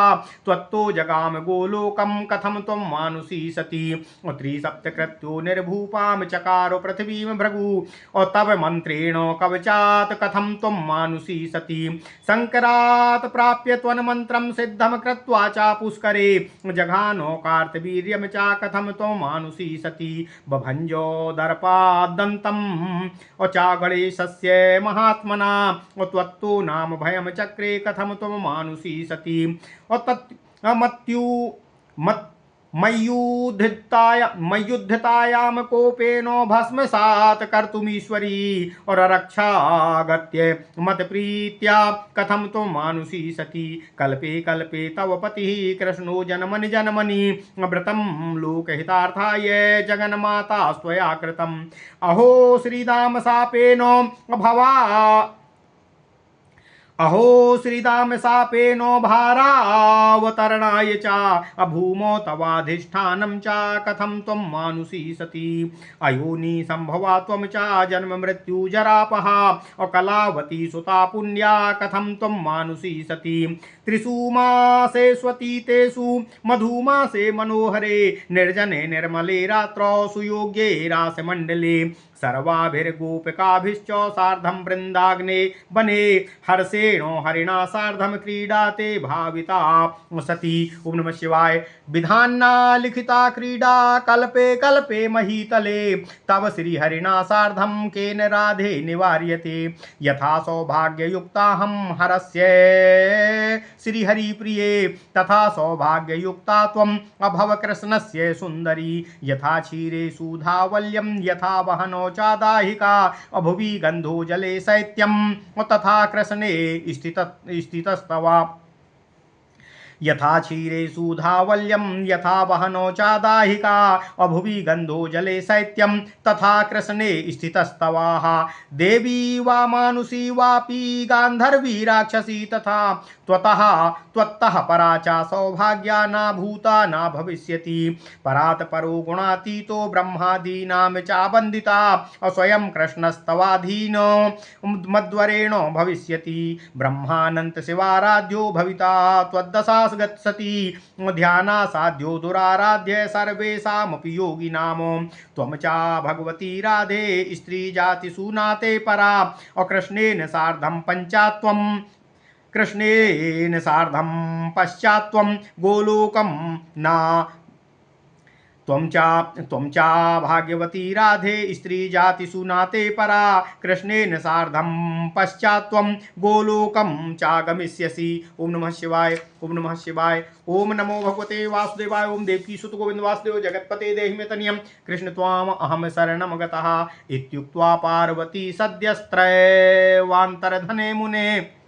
A: त्वत्तो जगाम गोलोकम कथम त्वं मानुषी सती त्रिसप्तकृत्यो निर्भूपां चकारो पृथ्वीं भृगु और तव मंत्रेण कवचात् कथम त्वं मानुषी सती शंकरात् प्राप्य त्वन्मन्त्रं सिद्धं कृत्वा च पुष्करे जघानो कार्तवीर्यं च कथम त्वं मानुषी सती बभंजो दर्पादन्तम् और चा गणेशस्य महात्मना और त्वत्तो नाम भयम चक्रे कथम त्वं मानुषी सती और मय्युद्धितायां कोपेनो भस्मसात् कर्तुमीश्वरी और रक्षागत्य मत प्रीत्या कथम तो मानुषी सती कल्पे कल्पे तव पतिः कृष्णो जन्मनि जन्मनि व्रतं लोकहितार्थाय जगन्माता स्वया कृतम् अहो श्रीदाम शापेनो शापेनो भारावतरणाय च अभूमो तवाधिष्ठानं च कथं त्वं मानुषी सती अयोनि संभवा त्वं च जन्म मृत्यु जरापहा और कलावती सुता पुण्या कथं त्वं मानुषी सती त्रिषु मासेष्वतीतेषु मधुमासे मनोहरे निर्जने निर्मले रात्रौ सुयोग्ये रासमण्डले सर्वाभिर्गोपिकाभिश्च सार्धं वृन्दाग्ने वने हर्षेणो हरिणा सार्धं क्रीडाते भाविता सती ओम नमः शिवाय विधान्ना लिखिता क्रीडा कल्पे कल्पे महीतले तव श्री हरिणा सार्धं केन राधे निवार्यते यथा सौभाग्ययुक्ताहं हरस्य श्रीहरिप्रिये तथा सौभाग्ययुक्ता त्वम् अभव कृष्णस्य सुन्दरी यथा क्षीरे सुधावल्यं यथा वहनो चादाहिका अभुवि गंधो जले शैत्यम तथा कृष्णे स्थितस्तवा यथा क्षीरे सुधावल्यम यथा वहनो चादाहिका अभुवि गंधो जले शैत्यम तथा कृष्णे स्थितस्तवाः देवी वा मानुषी वापि गांधर्वी राक्षसी तथा त्वत्तः परा च सौभाग्या न भूता न भविष्यति परात् परो गुणातीतो ब्रह्मादीनां च वन्दिता स्वयं कृष्णस्तवाधीन मद्वरेणो भविष्यति ब्रह्मानंत शिवाराध्यो भविता त्वद्दशा गच्छति ध्यानासाध्यो दुराराध्य सर्वेषामपि योगिनां त्वं च भगवती राधे स्त्री जातिषु नाते परा और कृष्णेन सार्धं पञ्चात्वं कृष्णेन सार्धं पश्चात् त्वं गोलोकं ना त्वं चा भाग्यवती राधे स्त्री जातिषु नाते परा कृष्णेन सार्धं पश्चात् त्वं गोलोकं चागमिष्यसि। ओम नमः शिवाय, ओम नमः शिवाय, ओम नमो भगवते वासुदेवाय। ओम देवकी सुत गोविंद वासुदेव जगत्पते देहि मे तनियं कृष्ण त्वाम अहम शरणं गतः इत्युक्त्वा पार्वती सद्यस्त्रैवान्तर्धने मुने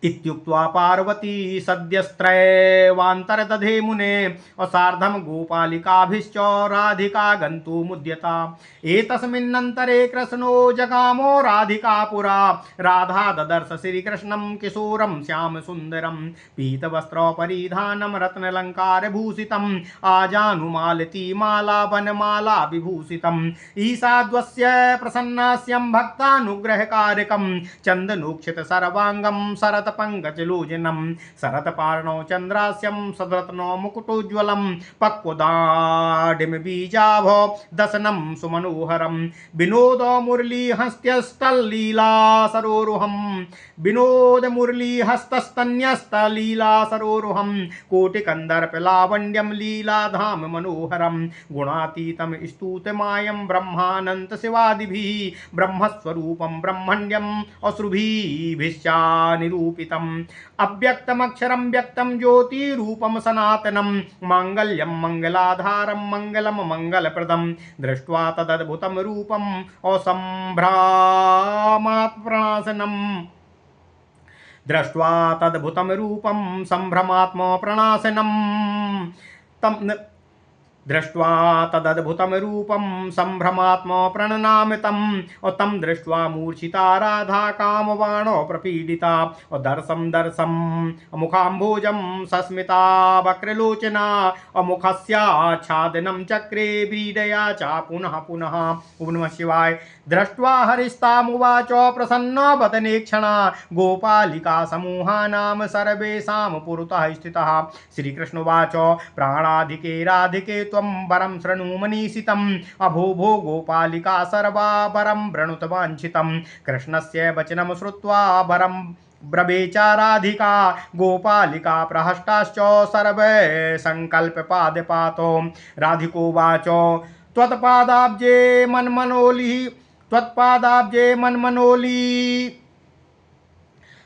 A: इत्युक्त्वा पार्वती सद्यस्त्रैवान्तर्दधे मुने असार्धं गोपालिकाभिश्च राधिका गन्तुमुद्यता। एतस्मिन्नन्तरे कृष्णो जगामो राधिकापुरा राधा ददर्श श्रीकृष्णं किशोरं श्यामसुन्दरं पीतवस्त्रपरिधानं रत्नालङ्कारभूषितम् आजानुमालती माला वनमाला विभूषितम् ईशाद्वस्य प्रसन्नास्यं भक्तानुग्रहकारकं चन्दनोक्षित सर्वाङ्गं शरत पंकजलोचनं शरतपार्णौ चन्द्रास्यं सदरत्नो मुकुटोज्ज्वलं पक्वदाडिमबीजाभ दशनं सुमनोहरं विनोद मुरलीहस्त्यस्तलीला सरोरुहं विनोद मुरलीहस्तस्तन्यस्तलीला सरोरुहं कोटिकन्दर्पलावण्यं लीलाधाम मनोहरं गुणातीतं स्तुतमायं ब्रह्मानन्त शिवादिभिः ब्रह्मस्वरूपं ब्रह्मण्यम् अश्रुभिश्चा निरूपितम् अव्यक्तमक्षरं व्यक्तं ज्योतिरूपं सनातनं माङ्गल्यं मङ्गलाधारं मङ्गलं मङ्गलप्रदं दृष्ट्वा तदद्भुतं रूपम् असम्भ्रामात् प्रणाशनम् दृष्ट्वा तद्भुतं रूपं सम्भ्रमात्म प्रणाशनम् दृष्ट्वा तदद्भुतं रूपं सम्भ्रमात्म प्रणनामितं तं दृष्ट्वा मूर्छिता राधा कामबाणो प्रपीडिता दर्शं मुखाम्भोजं सस्मिता वक्रलोचना मुखस्याच्छादनं चक्रे व्रीडया च पुनः पुनः। ओम नमः शिवाय। दृष्ट्वा हरिस्तामुवाच प्रसन्न वदने क्षणा गोपालिका समूहानां सर्वेषां पुरतः स्थितः श्रीकृष्णवाच प्राणाधिके राधिके त्वं वरं शृणु मनीषितम् अभो भो गोपालिका सर्वा वरं वृणुतवाञ्छितं कृष्णस्य वचनं श्रुत्वा वरं ब्रवीच राधिका गोपालिका प्रहष्टाश्च सर्वे संकल्पपादपातो राधिकोवाच त्वत्पादाब्जे मन्मनोली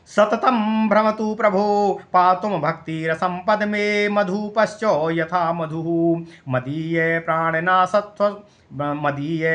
A: सततं भ्रमतु प्रभो पातुं भक्तिरसं पद्मे मधुपश्च यथा मधुः मदीये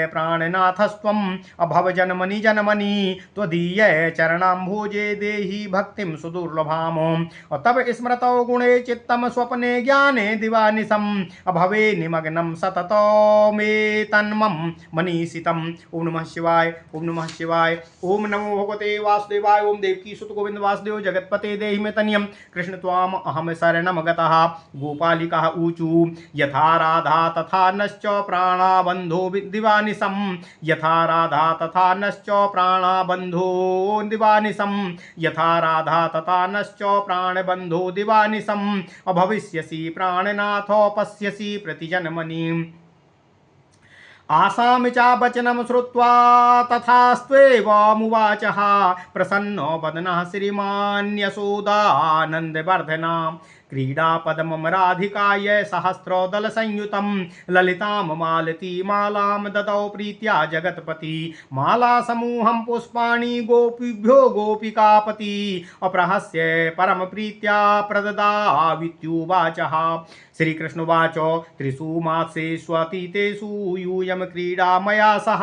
A: प्राणनाथस्त्वम् अभवजन्मनि जन्मनि त्वदीये चरणाम्भोजे देहि भक्तिं सुदुर्लभाम् तव स्मृतौ गुणे चित्तं स्वप्ने ज्ञाने दिवानिशम् अभवे निमग्नं सततो मे तन्मम मनीषितम्। ओम नमः शिवाय, ओम नमः शिवाय, ओम नमो भगवते वासुदेवाय। ओम देवकी सुत गोविंद वासुदेव जगत्पते देहि मे तनियं कृष्ण त्वाम अहम शरणं गतः गोपालिका ऊचु यथा राधा तथा नश्च प्राणाबन्धो दिवानिशं यथा राधा तथा नश्च प्राणबन्धो दिवानिशं यथा राधा तथा नश्च प्राणबन्धो दिवानिशं अभविष्यसि प्राणनाथो पश्यसि प्रतिजन्मनि आसामि च वचनं श्रुत्वा तथास्त्वेवमुवाचः प्रसन्नो वदनः श्रीमान् यशोदानन्दवर्धना क्रीडापदमं राधिकाय सहस्रोदलसंयुतं ललितां मालती मालां ददौ प्रीत्या जगत्पति मालासमूहं पुष्पाणि गोपीभ्यो गोपिकापति अप्रहस्य परमप्रीत्या प्रददावित्युवाचः श्रीकृष्णवाच त्रिषु मासेष्वतीतेषु यूयं क्रीडा मया सह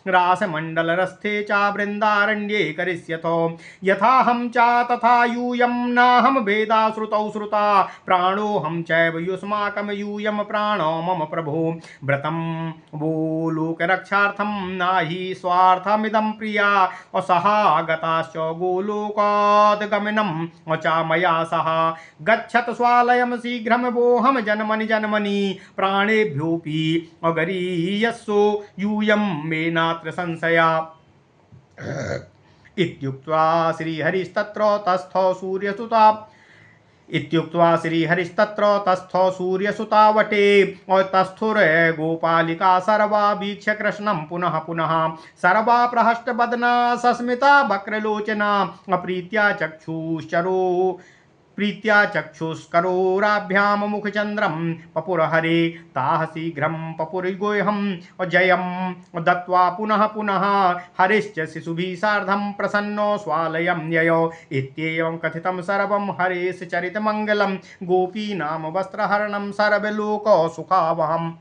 A: रासमण्डलरस्थे च वृन्दारण्ये करिष्यतो यथाहं च तथा यूयं नाहं भेदा श्रुतौ श्रुता प्राणोऽहं चैव युष्माकं यूयं प्राणो मम प्रभो व्रतं वो लोकरक्षार्थं नहि स्वार्थमिदं प्रिया असहागताश्च गोलोकाद्गमनं च मया सह गच्छत स्वालयं शीघ्रं वोऽहं जन्मनि जन्मनि प्राणेभ्योऽपि अगरीयस्सो यूयं मे नात्र संशया इत्युक्त्वा श्रीहरिस्तत्र तस्थौ सूर्यसुता इत्युक्त्वा श्रीहरिस्तत्र तस्थो सूर्यसुतावटे और तस्थुर गोपालिका सर्वा वीक्ष कृष्णं पुनः पुनः सर्वा प्रहष्टवदना सस्मिता वक्रलोचना प्रीत्या चक्षुष्करोराभ्याम मुखचंद्रम पपुरहरे ताः शीघ्रं पपुरिगोह्यं जयं दत्त्वा पुनः पुनः हरिश्च शिशुभिः सार्धं प्रसन्नो स्वालयं ययो इत्येवं कथितं सर्वं हरेश चरितमङ्गलं गोपीनाम वस्त्रहरणं सर्वलोको सुखावहम्।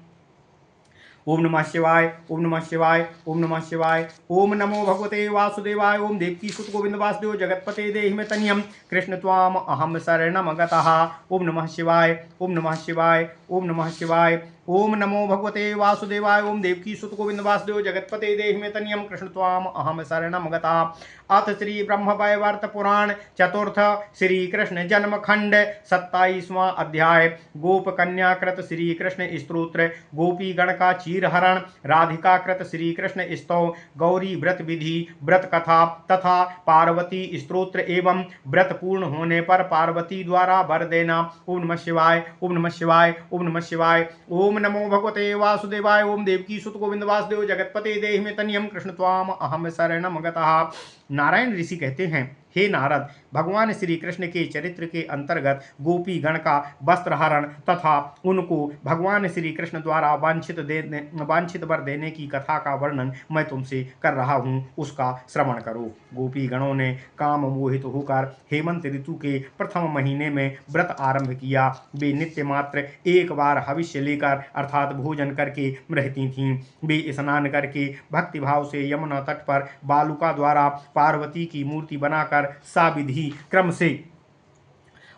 A: ओम नमः शिवाय, ओम नमः शिवाय, ओम नमः शिवाय। ओम नमो भगवते वासुदेवाय। ओम देवकी सुत गोविंद वासुदेव जगतपते देहि मे तनियम कृष्ण त्वाम अहम शरणम गतः। ओम नमः शिवाय, ओम नमः शिवाय, ओम नमः शिवाय। ओम नमो भगवते वासुदेवाय। ओम देवकी सुत गोविंद वासुदेव जगतपते देहि मे तनियम कृष्ण त्वाम अहम शरणम गतः। अथ श्री ब्रह्म वैवर्त पुराण चतुर्थ श्री कृष्ण जन्म खंड 27वां अध्याय गोप कन्या कृत श्री कृष्ण स्तोत्र गोपी गण का चीरहरण राधिका कृत श्री कृष्ण स्तव गौरी व्रत विधि व्रत कथा तथा पार्वती स्तोत्र एवं व्रत पूर्ण होने पर पार्वती द्वारा वर देना। ओम नमः शिवाय, ओम नमः शिवाय, ओम नमः शिवाय। ओम नमो भगवते वासुदेवाय। ओम देवकी सुत गोविंद वासुदेव जगतपते देहि मे तनियम कृष्ण त्वाम अहम शरणम गतः। नारायण ऋषि कहते हैं, हे नारद, भगवान श्री कृष्ण के चरित्र के अंतर्गत गोपी गण का वस्त्रहरण तथा उनको भगवान श्री कृष्ण द्वारा वांछित वर देने की कथा का वर्णन मैं तुमसे कर रहा हूँ, उसका श्रवण करो। गोपी गणों ने काम मोहित होकर हेमंत ऋतु के प्रथम महीने में व्रत आरंभ किया। वे नित्य मात्र एक बार हविष्य लेकर अर्थात भोजन करके रहती थीं। वे स्नान करके भक्तिभाव से यमुना तट पर बालुका द्वारा पार्वती की मूर्ति बनाकर साविधि क्रम से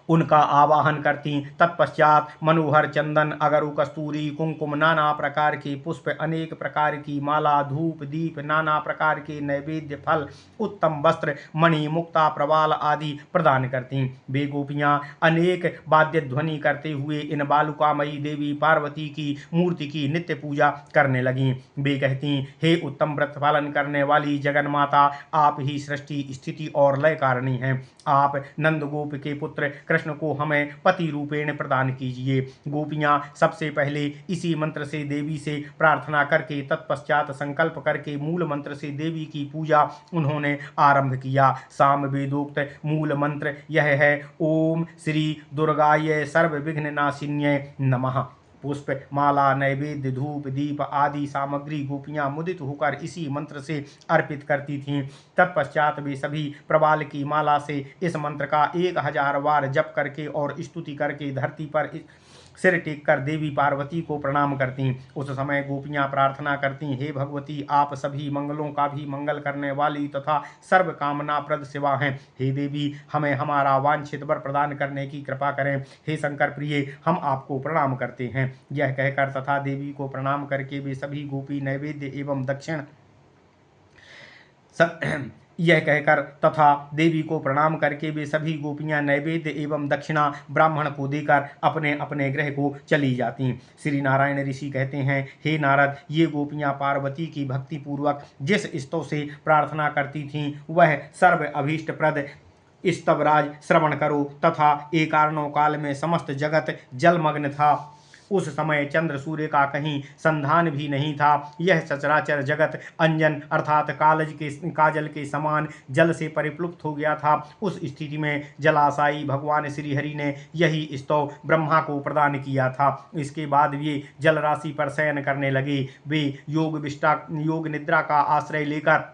A: उनका आवाहन करती। तत्पश्चात मनोहर चंदन अगरु कस्तूरी कुंकुम नाना प्रकार के पुष्प अनेक प्रकार की माला धूप दीप नाना प्रकार के नैवेद्य फल उत्तम वस्त्र मणि मुक्ता प्रवाल आदि प्रदान करती। वे गोपियां अनेक वाद्य ध्वनि करते हुए इन बालुकामयी देवी पार्वती की मूर्ति की नित्य पूजा करने लगीं। वे कहती, हे उत्तम व्रत पालन करने वाली जगन माता, आप ही सृष्टि स्थिति और लय कारिणी हैं। आप नंद गोप के पुत्र कृष्ण को हमें पति रूपेण प्रदान कीजिए। गोपियां सबसे पहले इसी मंत्र से देवी से प्रार्थना करके तत्पश्चात संकल्प करके मूल मंत्र से देवी की पूजा उन्होंने आरंभ किया। साम वेदोक्त मूल मंत्र यह है, ओम श्री दुर्गाय सर्व विघ्न नाशिन्ये नमः। पुष्प माला नैवेद्य धूप दीप आदि सामग्री गोपियां मुदित होकर इसी मंत्र से अर्पित करती थीं। तत्पश्चात वे सभी प्रवाल की माला से इस मंत्र का 1000 बार जप करके और स्तुति करके धरती पर सिर टेक कर देवी पार्वती को प्रणाम करती। उस समय गोपियां प्रार्थना करती, हे भगवती, आप सभी मंगलों का भी मंगल करने वाली तथा सर्व कामना प्रद शिवा हैं। हे देवी, हमें हमारा वांछित वर प्रदान करने की कृपा करें। हे शंकर प्रिय, हम आपको प्रणाम करते हैं। यह कहकर तथा देवी को प्रणाम करके वे सभी गोपी नैवेद्य एवं दक्षिण यह कहकर तथा देवी को प्रणाम करके वे सभी गोपियां नैवेद्य एवं दक्षिणा ब्राह्मण को देकर अपने अपने गृह को चली जाती। श्री नारायण ऋषि कहते हैं, हे नारद, ये गोपियां पार्वती की भक्ति पूर्वक जिस स्तव से प्रार्थना करती थीं वह सर्व अभीष्ट प्रद स्तवराज श्रवण करो। तथा एकार्णों काल में समस्त जगत जलमग्न था। उस समय चंद्र सूर्य का कहीं संधान भी नहीं था। यह सचराचर जगत अंजन अर्थात काजल के समान जल से परिप्लुप्त हो गया था। उस स्थिति में जलाशायी भगवान श्री हरि ने यही स्तव ब्रह्मा को प्रदान किया था। इसके बाद वे जल राशि पर शयन करने लगे। वे योग निद्रा का आश्रय लेकर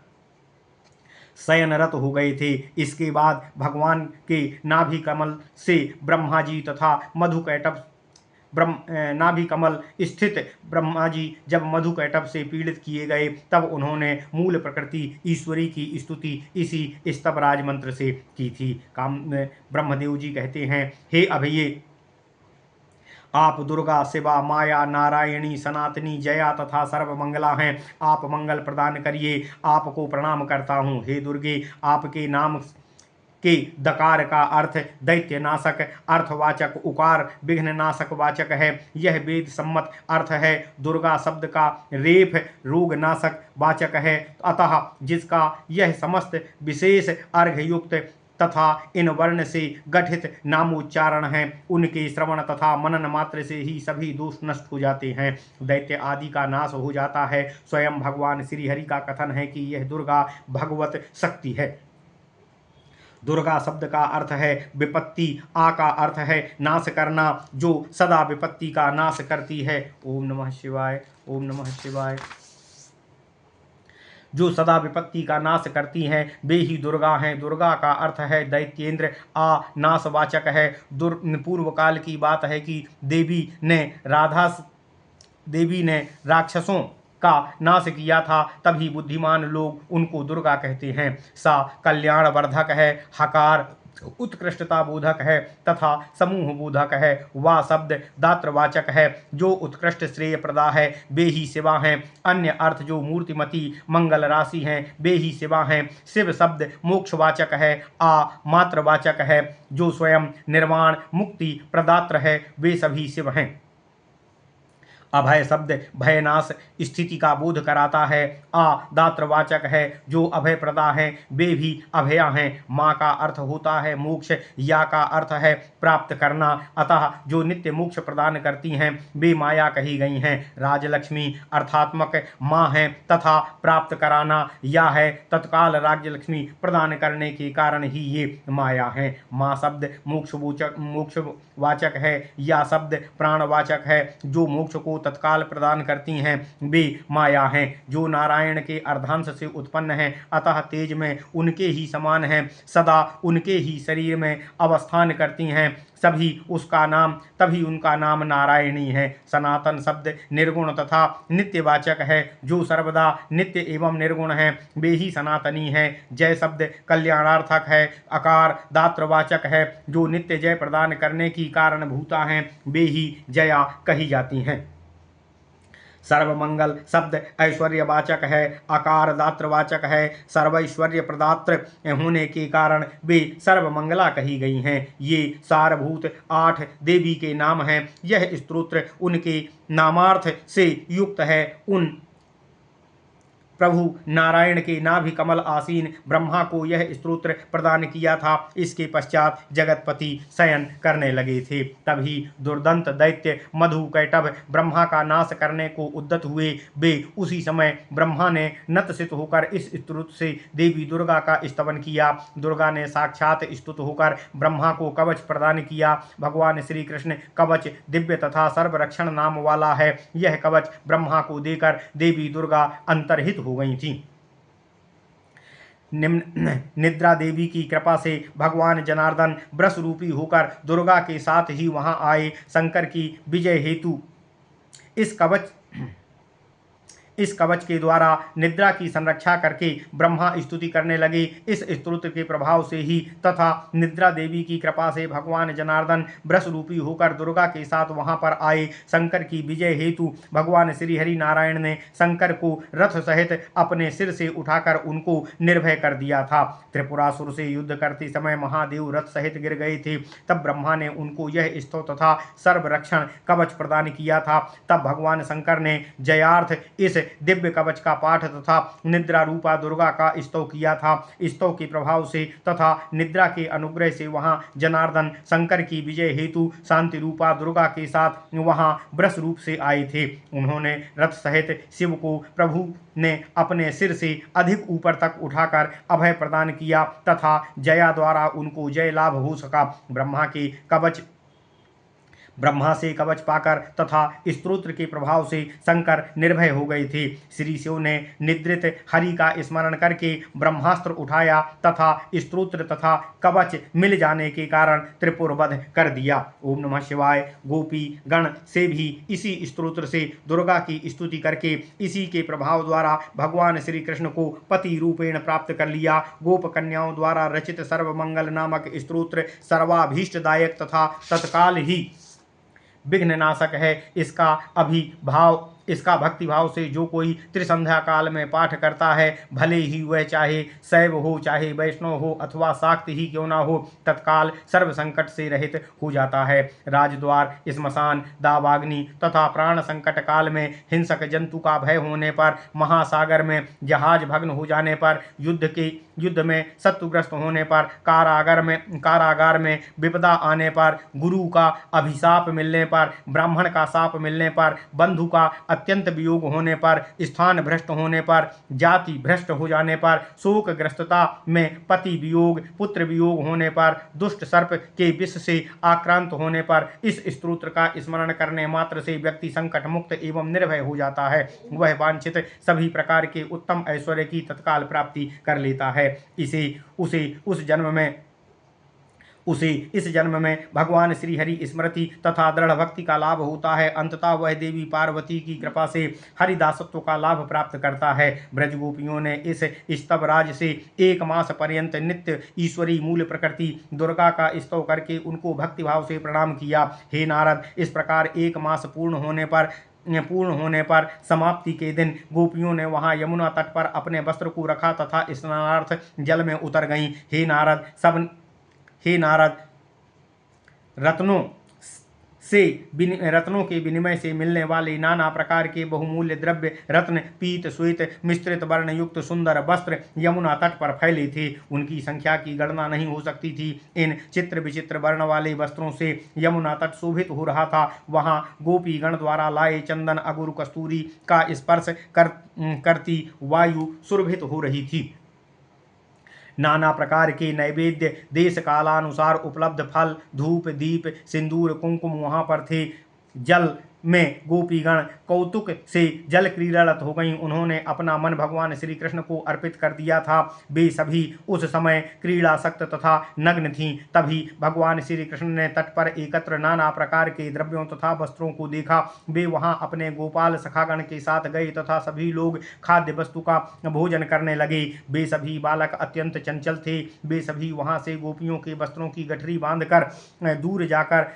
A: शयनरत हो गए थे। इसके बाद भगवान के नाभि कमल से ब्रह्मा जी तथा मधुकैटभ नाभि कमल स्थित ब्रह्मा जी जब मधुकैटभ से पीड़ित किए गए तब उन्होंने मूल प्रकृति ईश्वरी की स्तुति इसी स्तवराज मंत्र से की थी। ब्रह्मदेव जी कहते हैं, हे अभये, आप दुर्गा शिवा माया नारायणी सनातनी जया तथा सर्वमंगला हैं। आप मंगल प्रदान करिए। आपको प्रणाम करता हूँ। हे दुर्गे, आपके नाम के दकार का अर्थ दैत्य नाशक अर्थवाचक उकार विघ्न नाशक वाचक है। यह वेद सम्मत अर्थ है। दुर्गा शब्द का रेफ रोग नाशक वाचक है। अतः जिसका यह समस्त विशेष अर्घ युक्त तथा इन वर्ण से गठित नामोच्चारण हैं, उनके श्रवण तथा मनन मात्र से ही सभी दोष नष्ट हो जाते हैं, दैत्य आदि का नाश हो जाता है। स्वयं भगवान श्री हरि का कथन है कि यह दुर्गा भगवत शक्ति है। दुर्गा शब्द का अर्थ है विपत्ति, आ का अर्थ है नाश करना, जो सदा विपत्ति का नाश करती है। ओम नमः शिवाय, ओम नमः शिवाय। जो सदा विपत्ति का नाश करती हैं वे ही दुर्गा हैं। दुर्गा का अर्थ है दैत्येंद्र, आ नाशवाचक है। पूर्व काल की बात है कि देवी ने राक्षसों का नाश किया था, तभी बुद्धिमान लोग उनको दुर्गा कहते हैं। सा कल्याण वर्धक है, हकार उत्कृष्टता बोधक है तथा समूह बोधक है। वह शब्द दात्रवाचक है, जो उत्कृष्ट श्रेय प्रदा है, वे ही शिवा हैं। अन्य अर्थ जो मूर्तिमती मंगल राशि हैं वे ही शिवा हैं। शिव शब्द मोक्षवाचक है, आ मात्रवाचक है, जो स्वयं निर्वाण मुक्ति प्रदात्र है, वे सभी शिव हैं। अभय शब्द भयनाश स्थिति का बोध कराता है, आ दात्रवाचक है, जो अभय प्रदा है, वे भी अभया हैं। माँ का अर्थ होता है मोक्ष, या का अर्थ है प्राप्त करना, अतः जो नित्य मोक्ष प्रदान करती हैं वे माया कही गई हैं। राजलक्ष्मी अर्थात्मक माँ है तथा प्राप्त कराना या है, तत्काल राज्यलक्ष्मी प्रदान करने के कारण ही ये माया है। माँ शब्द मोक्षवाचक है, या शब्द प्राणवाचक है, जो मोक्ष को तत्काल प्रदान करती हैं, वे माया हैं। जो नारायण के अर्धांश से उत्पन्न हैं, अतः तेज में उनके ही समान हैं, सदा उनके ही शरीर में अवस्थान करती हैं, तभी उनका नाम नारायणी है। सनातन शब्द निर्गुण तथा नित्यवाचक है, जो सर्वदा नित्य एवं निर्गुण हैं, वे ही सनातनी हैं। जय शब्द कल्याणार्थक है, अकार दात्रवाचक है, जो नित्य जय प्रदान करने की कारणभूता हैं, वे ही जया कही जाती हैं। सर्वमंगल शब्द ऐश्वर्यवाचक है, आकार दात्रवाचक है, सर्वैश्वर्य प्रदात्र होने के कारण वे सर्वमंगला कही गई हैं। ये सारभूत 8 देवी के नाम हैं। यह स्तोत्र उनके नामार्थ से युक्त है। उन प्रभु नारायण के नाभि कमल आसीन ब्रह्मा को यह स्तोत्र प्रदान किया था। इसके पश्चात जगतपति शयन करने लगे थे। तभी दुर्दंत दैत्य मधुकैटभ ब्रह्मा का नाश करने को उद्यत हुए। वे उसी समय ब्रह्मा ने नतसित होकर इस स्तोत्र से देवी दुर्गा का स्तवन किया। दुर्गा ने साक्षात स्तुत होकर ब्रह्मा को कवच प्रदान किया। भगवान श्री कृष्ण कवच दिव्य तथा सर्वरक्षण नाम वाला है। यह कवच ब्रह्मा को देकर देवी दुर्गा अंतर्हित हो गई थी। निद्रा देवी की कृपा से भगवान जनार्दन वृष रूपी होकर दुर्गा के साथ ही वहां आए। शंकर की विजय हेतु इस कवच के द्वारा निद्रा की संरक्षा करके ब्रह्मा स्तुति करने लगे। इस स्तोत्र के प्रभाव से ही तथा निद्रा देवी की कृपा से भगवान जनार्दन वृष रूपी होकर दुर्गा के साथ वहां पर आए। शंकर की विजय हेतु भगवान श्री हरि नारायण ने शंकर को रथ सहित अपने सिर से उठाकर उनको निर्भय कर दिया था। त्रिपुरासुर से युद्ध करते समय महादेव रथ सहित गिर गए थे। तब ब्रह्मा ने उनको यह स्तव तथा सर्वरक्षण कवच प्रदान किया था। तब भगवान शंकर ने जयार्थ इस दिव्य कवच का पाठ तथा निद्रा रूपा दुर्गा का स्तव किया था। स्तव के प्रभाव से तथा निद्रा के अनुग्रह से वहां जनार्दन शंकर की विजय हेतु शांति रूपा दुर्गा के साथ वहां वृष रूप से आए थे। उन्होंने रथ सहित शिव को प्रभु ने अपने सिर से अधिक ऊपर तक उठाकर अभय प्रदान किया तथा जया द्वारा उनको जय लाभ हो सका। ब्रह्मा से कवच पाकर तथा स्तोत्र के प्रभाव से शंकर निर्भय हो गए थे। श्री शिव ने निद्रित हरि का स्मरण करके ब्रह्मास्त्र उठाया तथा स्तोत्र तथा कवच मिल जाने के कारण त्रिपुर वध कर दिया। ओम नमः शिवाय। गोपी गण से भी इसी स्तोत्र से दुर्गा की स्तुति करके इसी के प्रभाव द्वारा भगवान श्री कृष्ण को पति रूपेण प्राप्त कर लिया। गोप कन्याओं द्वारा रचित सर्वमंगल नामक स्तोत्र सर्वाभीष्टदायक तथा तत्काल ही विघ्ननाशक है। इसका अभिभाव इसका भक्तिभाव से जो कोई त्रिसंध्या काल में पाठ करता है, भले ही वह चाहे शैव हो, चाहे वैष्णव हो अथवा शाक्त ही क्यों न हो, तत्काल सर्व संकट से रहित हो जाता है। राजद्वार, स्मशान, दावाग्नि तथा प्राण संकट काल में, हिंसक जंतु का भय होने पर, महासागर में जहाज भग्न हो जाने पर, युद्ध में शत्रुग्रस्त होने पर, कारागार में विपदा आने पर, गुरु का अभिशाप मिलने पर, ब्राह्मण का शाप मिलने पर, बंधु का अत्यंत वियोग होने पर, स्थान भ्रष्ट होने पर, जाति भ्रष्ट हो जाने पर, शोक ग्रस्तता में पति वियोग, पुत्र वियोग होने पर, दुष्ट सर्प के विष से आक्रांत होने पर, इस स्तोत्र का स्मरण करने मात्र से व्यक्ति संकट मुक्त एवं निर्भय हो जाता है। वह वांछित सभी प्रकार के उत्तम ऐश्वर्य की तत्काल प्राप्ति कर लेता है। उसे इस जन्म में भगवान श्री हरि स्मृति तथा दृढ़ भक्ति का लाभ होता है। अंततः वह देवी पार्वती की कृपा से हरिदासत्व का लाभ प्राप्त करता है। ब्रजगोपियों ने इस स्तव राज से 1 मास पर्यंत नित्य ईश्वरी मूल प्रकृति दुर्गा का स्तव करके उनको भक्तिभाव से प्रणाम किया। हे नारद, इस प्रकार 1 मास पूर्ण होने पर समाप्ति के दिन गोपियों ने वहां यमुना तट पर अपने वस्त्र को रखा तथा स्नानार्थ जल में उतर गईं। हे नारद, रत्नों के विनिमय से मिलने वाले नाना प्रकार के बहुमूल्य द्रव्य, रत्न, पीत, श्वेत, मिश्रित वर्ण युक्त सुंदर वस्त्र यमुना तट पर फैले थे। उनकी संख्या की गणना नहीं हो सकती थी। इन चित्र विचित्र वर्ण वाले वस्त्रों से यमुना तट शोभित हो रहा था। वहां गोपीगण द्वारा लाए चंदन, अगुर, कस्तूरी का स्पर्श करती वायु सुरभित हो रही थी। नाना प्रकार के नैवेद्य देश कालानुसार उपलब्ध फल, धूप, दीप, सिंदूर, कुंकुम वहां पर थे। जल में गोपीगण कौतुक से जल क्रीड़ारत हो गईं। उन्होंने अपना मन भगवान श्री कृष्ण को अर्पित कर दिया था। वे सभी उस समय क्रीड़ासक्त तथा नग्न थीं। तभी भगवान श्री कृष्ण ने तट पर एकत्र नाना प्रकार के द्रव्यों तथा वस्त्रों को देखा। वे वहां अपने गोपाल सखागण के साथ गए तथा सभी लोग खाद्य वस्तु का भोजन करने लगे। वे सभी बालक अत्यंत चंचल थे। वे सभी वहां से गोपियों के वस्त्रों की गठरी बांधकर दूर जाकर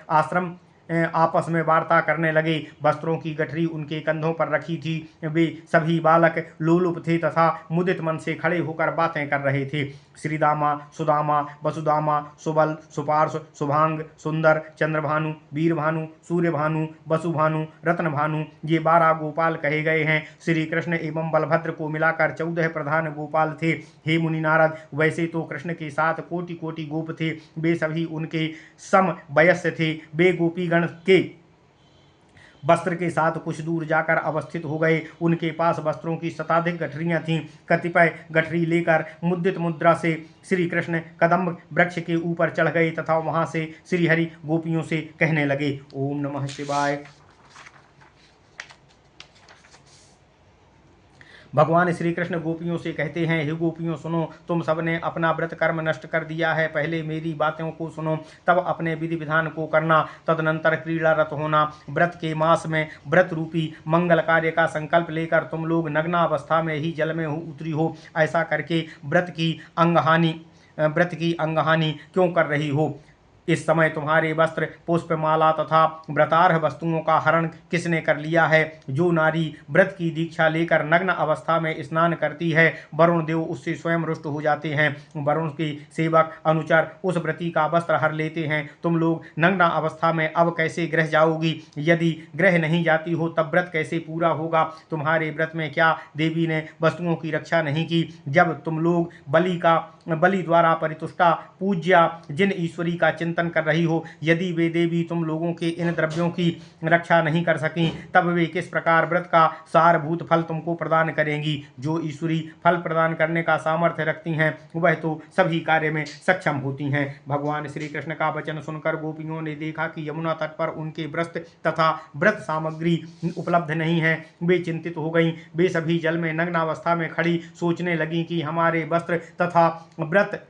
A: आपस में वार्ता करने लगे। वस्त्रों की गठरी उनके कंधों पर रखी थी। वे सभी बालक लोलुप थे तथा मुदित मन से खड़े होकर बातें कर रहे थे। श्रीदामा, सुदामा, वसुदामा, सुबल, सुपार्श, शुभांग, सुंदर, चंद्रभानु, वीरभानु, सूर्यभानु, वसुभानु, रत्नभानु, ये 12 गोपाल कहे गए हैं। श्री कृष्ण एवं बलभद्र को मिलाकर 14 प्रधान गोपाल थे। हे मुनि नारद, वैसे तो कृष्ण के साथ कोटि कोटि गोप थे। वे सभी उनके सम वयस्क थे। वे गोपीगण के वस्त्र के साथ कुछ दूर जाकर अवस्थित हो गए। उनके पास वस्त्रों की शताधिक गठरियां थीं। कतिपय गठरी लेकर मुद्रित मुद्रा से श्री कृष्ण कदम्ब वृक्ष के ऊपर चढ़ गए तथा वहां से श्री हरि गोपियों से कहने लगे, ओम नमः शिवाय। भगवान श्री कृष्ण गोपियों से कहते हैं, हे गोपियों सुनो, तुम सबने अपना व्रत कर्म नष्ट कर दिया है। पहले मेरी बातों को सुनो, तब अपने विधि विधान को करना, तदनंतर क्रीड़ारत होना। व्रत के मास में व्रत रूपी मंगल कार्य का संकल्प लेकर तुम लोग नग्नावस्था में ही जल में उतरी हो। ऐसा करके व्रत की अंगहानि क्यों कर रही हो? इस समय तुम्हारे वस्त्र, पुष्पमाला तथा व्रतार्ह वस्तुओं का हरण किसने कर लिया है? जो नारी व्रत की दीक्षा लेकर नग्न अवस्था में स्नान करती है, वरुण देव उससे स्वयं रुष्ट हो जाते हैं। वरुण के सेवक अनुचर उस व्रती का वस्त्र हर लेते हैं। तुम लोग नग्न अवस्था में अब कैसे ग्रह जाओगी? यदि ग्रह नहीं जाती हो तब व्रत कैसे पूरा होगा? तुम्हारे व्रत में क्या देवी ने वस्तुओं की रक्षा नहीं की? जब तुम लोग बलि द्वारा परितुष्टा पूज्या जिन ईश्वरी का चिंतन कर रही हो, यदि वे देवी तुम लोगों के इन द्रव्यों की रक्षा नहीं कर सकी, तब वे किस प्रकार व्रत का सारभूत फल तुमको प्रदान करेंगी? जो ईश्वरी फल प्रदान करने का सामर्थ्य रखती हैं, वह तो सभी कार्य में सक्षम होती हैं। भगवान श्री कृष्ण का वचन सुनकर गोपियों ने देखा कि यमुना तट पर उनके वस्त्र तथा व्रत सामग्री उपलब्ध नहीं है। वे चिंतित हो गईं। वे सभी जल में नग्नावस्था में खड़ी सोचने लगीं कि हमारे वस्त्र तथा व्रत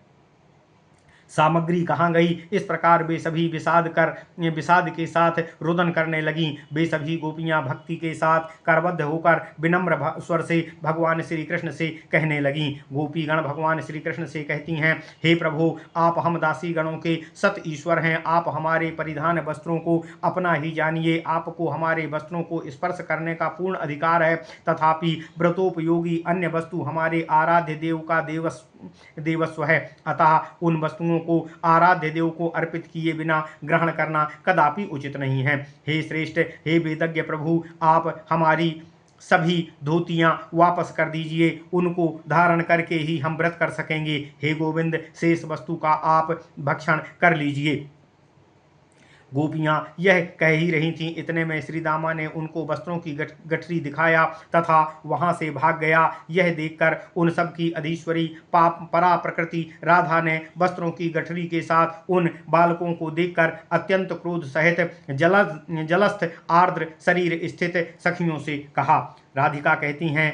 A: सामग्री कहाँ गई। इस प्रकार वे सभी विषाद के साथ रुदन करने लगीं। वे सभी गोपियां भक्ति के साथ करबद्ध होकर विनम्र स्वर से भगवान श्री कृष्ण से कहने लगीं। गोपीगण भगवान श्री कृष्ण से कहती हैं, हे प्रभु, आप हम दासी गणों के सत ईश्वर हैं। आप हमारे परिधान वस्त्रों को अपना ही जानिए। आपको हमारे वस्त्रों को स्पर्श करने का पूर्ण अधिकार है, तथापि व्रतोपयोगी अन्य वस्तु हमारे आराध्य देव का देवस्व है। अतः उन वस्तुओं को आराध्य देव को अर्पित किए बिना ग्रहण करना कदापि उचित नहीं है। हे श्रेष्ठ, हे वेदज्ञ प्रभु, आप हमारी सभी धोतियां वापस कर दीजिए। उनको धारण करके ही हम व्रत कर सकेंगे। हे गोविंद, शेष वस्तु का आप भक्षण कर लीजिए। गोपियां यह कह ही रही थीं, इतने में श्री दामा ने उनको वस्त्रों की गठरी दिखाया तथा वहां से भाग गया। यह देखकर उन सब की अधीश्वरी परा प्रकृति राधा ने वस्त्रों की गठरी के साथ उन बालकों को देखकर अत्यंत क्रोध सहित जलस्थ आर्द्र शरीर स्थित सखियों से कहा। राधिका कहती हैं,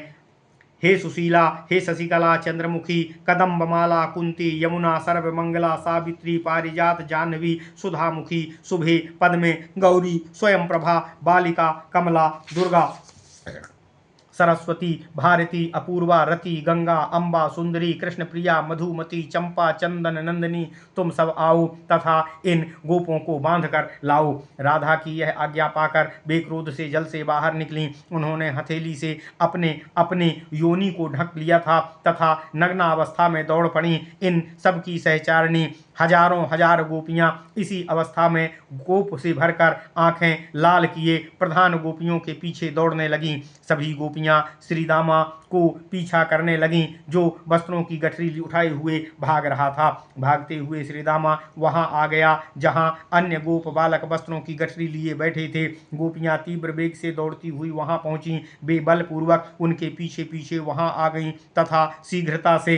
A: हे सुशीला, हे शशिकला, चंद्रमुखी, कदम्बमाला, कुंती, यमुना, सर्वमंगला, सावित्री, पारिजात, जाह्नवी, सुधामुखी, शुभे, पद्मे, गौरी, स्वयं प्रभा, बालिका, कमला, दुर्गा, सरस्वती, भारती, अपूर्वा, रति, गंगा, अम्बा, सुंदरी, कृष्ण प्रिया, मधुमती, चंपा, चंदन नंदिनी, तुम सब आओ तथा इन गोपों को बांध कर लाओ। राधा की यह आज्ञा पाकर वे क्रोध से जल से बाहर निकली। उन्होंने हथेली से अपने अपने योनि को ढक लिया था तथा नग्नावस्था में दौड़ पड़ी। इन सब की सहचारिणी हजारों हजार गोपियां इसी अवस्था में गोप से भरकर आंखें लाल किए प्रधान गोपियों के पीछे दौड़ने लगीं। सभी गोपियां श्री दामा को पीछा करने लगीं, जो वस्त्रों की गठरी उठाए हुए भाग रहा था। भागते हुए श्री दामा वहां आ गया जहां अन्य गोप बालक वस्त्रों की गठरी लिए बैठे थे। गोपियां तीव्र वेग से दौड़ती हुई वहां पहुंची। वे बलपूर्वक उनके पीछे पीछे वहां आ गईं तथा शीघ्रता से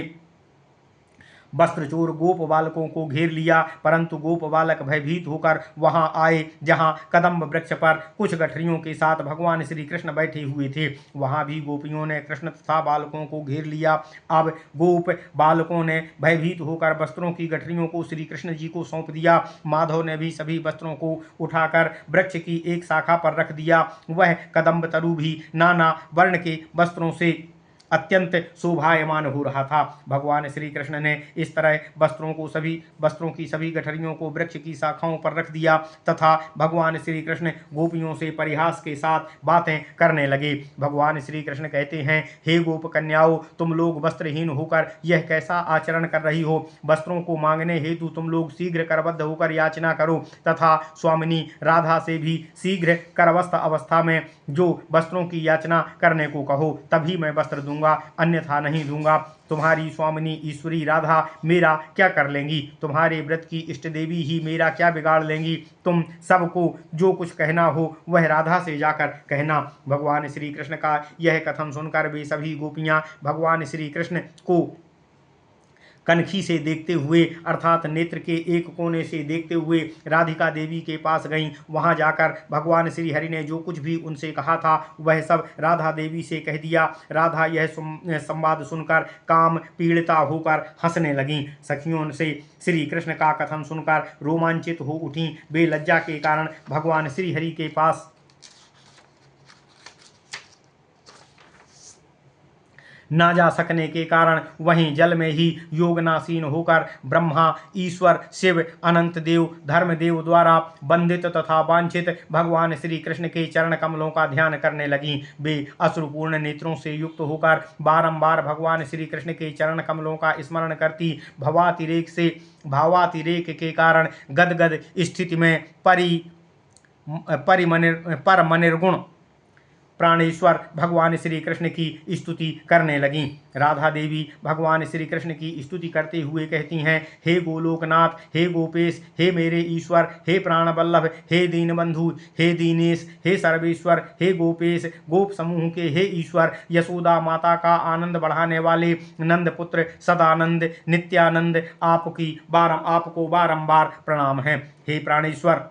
A: वस्त्रचोर गोप बालकों को घेर लिया, परंतु गोप बालक भयभीत होकर वहां आए जहां कदम्ब वृक्ष पर कुछ गठरियों के साथ भगवान श्री कृष्ण बैठे हुए थे। वहां भी गोपियों ने कृष्ण तथा बालकों को घेर लिया। अब गोप बालकों ने भयभीत होकर वस्त्रों की गठरियों को श्री कृष्ण जी को सौंप दिया। माधव ने भी सभी वस्त्रों को उठाकर वृक्ष की एक शाखा पर रख दिया। वह कदम्ब तरु भी नाना वर्ण के वस्त्रों से अत्यंत शोभायमान हो रहा था। भगवान श्री कृष्ण ने इस तरह वस्त्रों की सभी गठरियों को वृक्ष की शाखाओं पर रख दिया तथा भगवान श्री कृष्ण गोपियों से परिहास के साथ बातें करने लगे। भगवान श्री कृष्ण कहते हैं, हे गोप कन्याओं, तुम लोग वस्त्रहीन होकर यह कैसा आचरण कर रही हो। वस्त्रों को मांगने हेतु तुम लोग शीघ्र करबद्ध होकर याचना करो तथा स्वामिनी राधा से भी शीघ्र करवस्थ अवस्था में जो वस्त्रों की याचना करने को कहो, तभी मैं वस्त्र दूंगा, अन्यथा नहीं दूंगा। तुम्हारी स्वामिनी ईश्वरी राधा मेरा क्या कर लेंगी। तुम्हारे व्रत की इष्ट देवी ही मेरा क्या बिगाड़ लेंगी। तुम सबको जो कुछ कहना हो वह राधा से जाकर कहना। भगवान श्री कृष्ण का यह कथन सुनकर वे सभी गोपियां भगवान श्री कृष्ण को कनखी से देखते हुए अर्थात नेत्र के एक कोने से देखते हुए राधिका देवी के पास गईं। वहां जाकर भगवान श्री हरि ने जो कुछ भी उनसे कहा था वह सब राधा देवी से कह दिया। राधा यह संवाद सुनकर काम पीड़िता होकर हंसने लगीं। सखियों से श्री कृष्ण का कथन सुनकर रोमांचित हो उठीं। वे लज्जा के कारण भगवान श्री हरि के पास ना जा सकने के कारण वहीं जल में ही योगनासीन होकर ब्रह्मा, ईश्वर, शिव, अनंत देव, धर्मदेव द्वारा बंधित तथा वांछित भगवान श्री कृष्ण के चरण कमलों का ध्यान करने लगीं। वे अश्रुपूर्ण नेत्रों से युक्त होकर बारंबार भगवान श्री कृष्ण के चरण कमलों का स्मरण करती भावातिरेक के कारण गदगद स्थिति में परमनिर्गुण प्राणेश्वर भगवान श्री कृष्ण की स्तुति करने लगीं। राधा देवी भगवान श्री कृष्ण की स्तुति करते हुए कहती हैं, हे गोलोकनाथ, हे गोपेश, हे मेरे ईश्वर, हे प्राणवल्लभ, हे दीनबंधु, हे दीनेश, हे सर्वेश्वर, हे गोपेश, गोप समूह के हे ईश्वर, यशोदा माता का आनंद बढ़ाने वाले नंद पुत्र सदानंद नित्यानंद, आपको बारंबार प्रणाम है। हे प्राणेश्वर,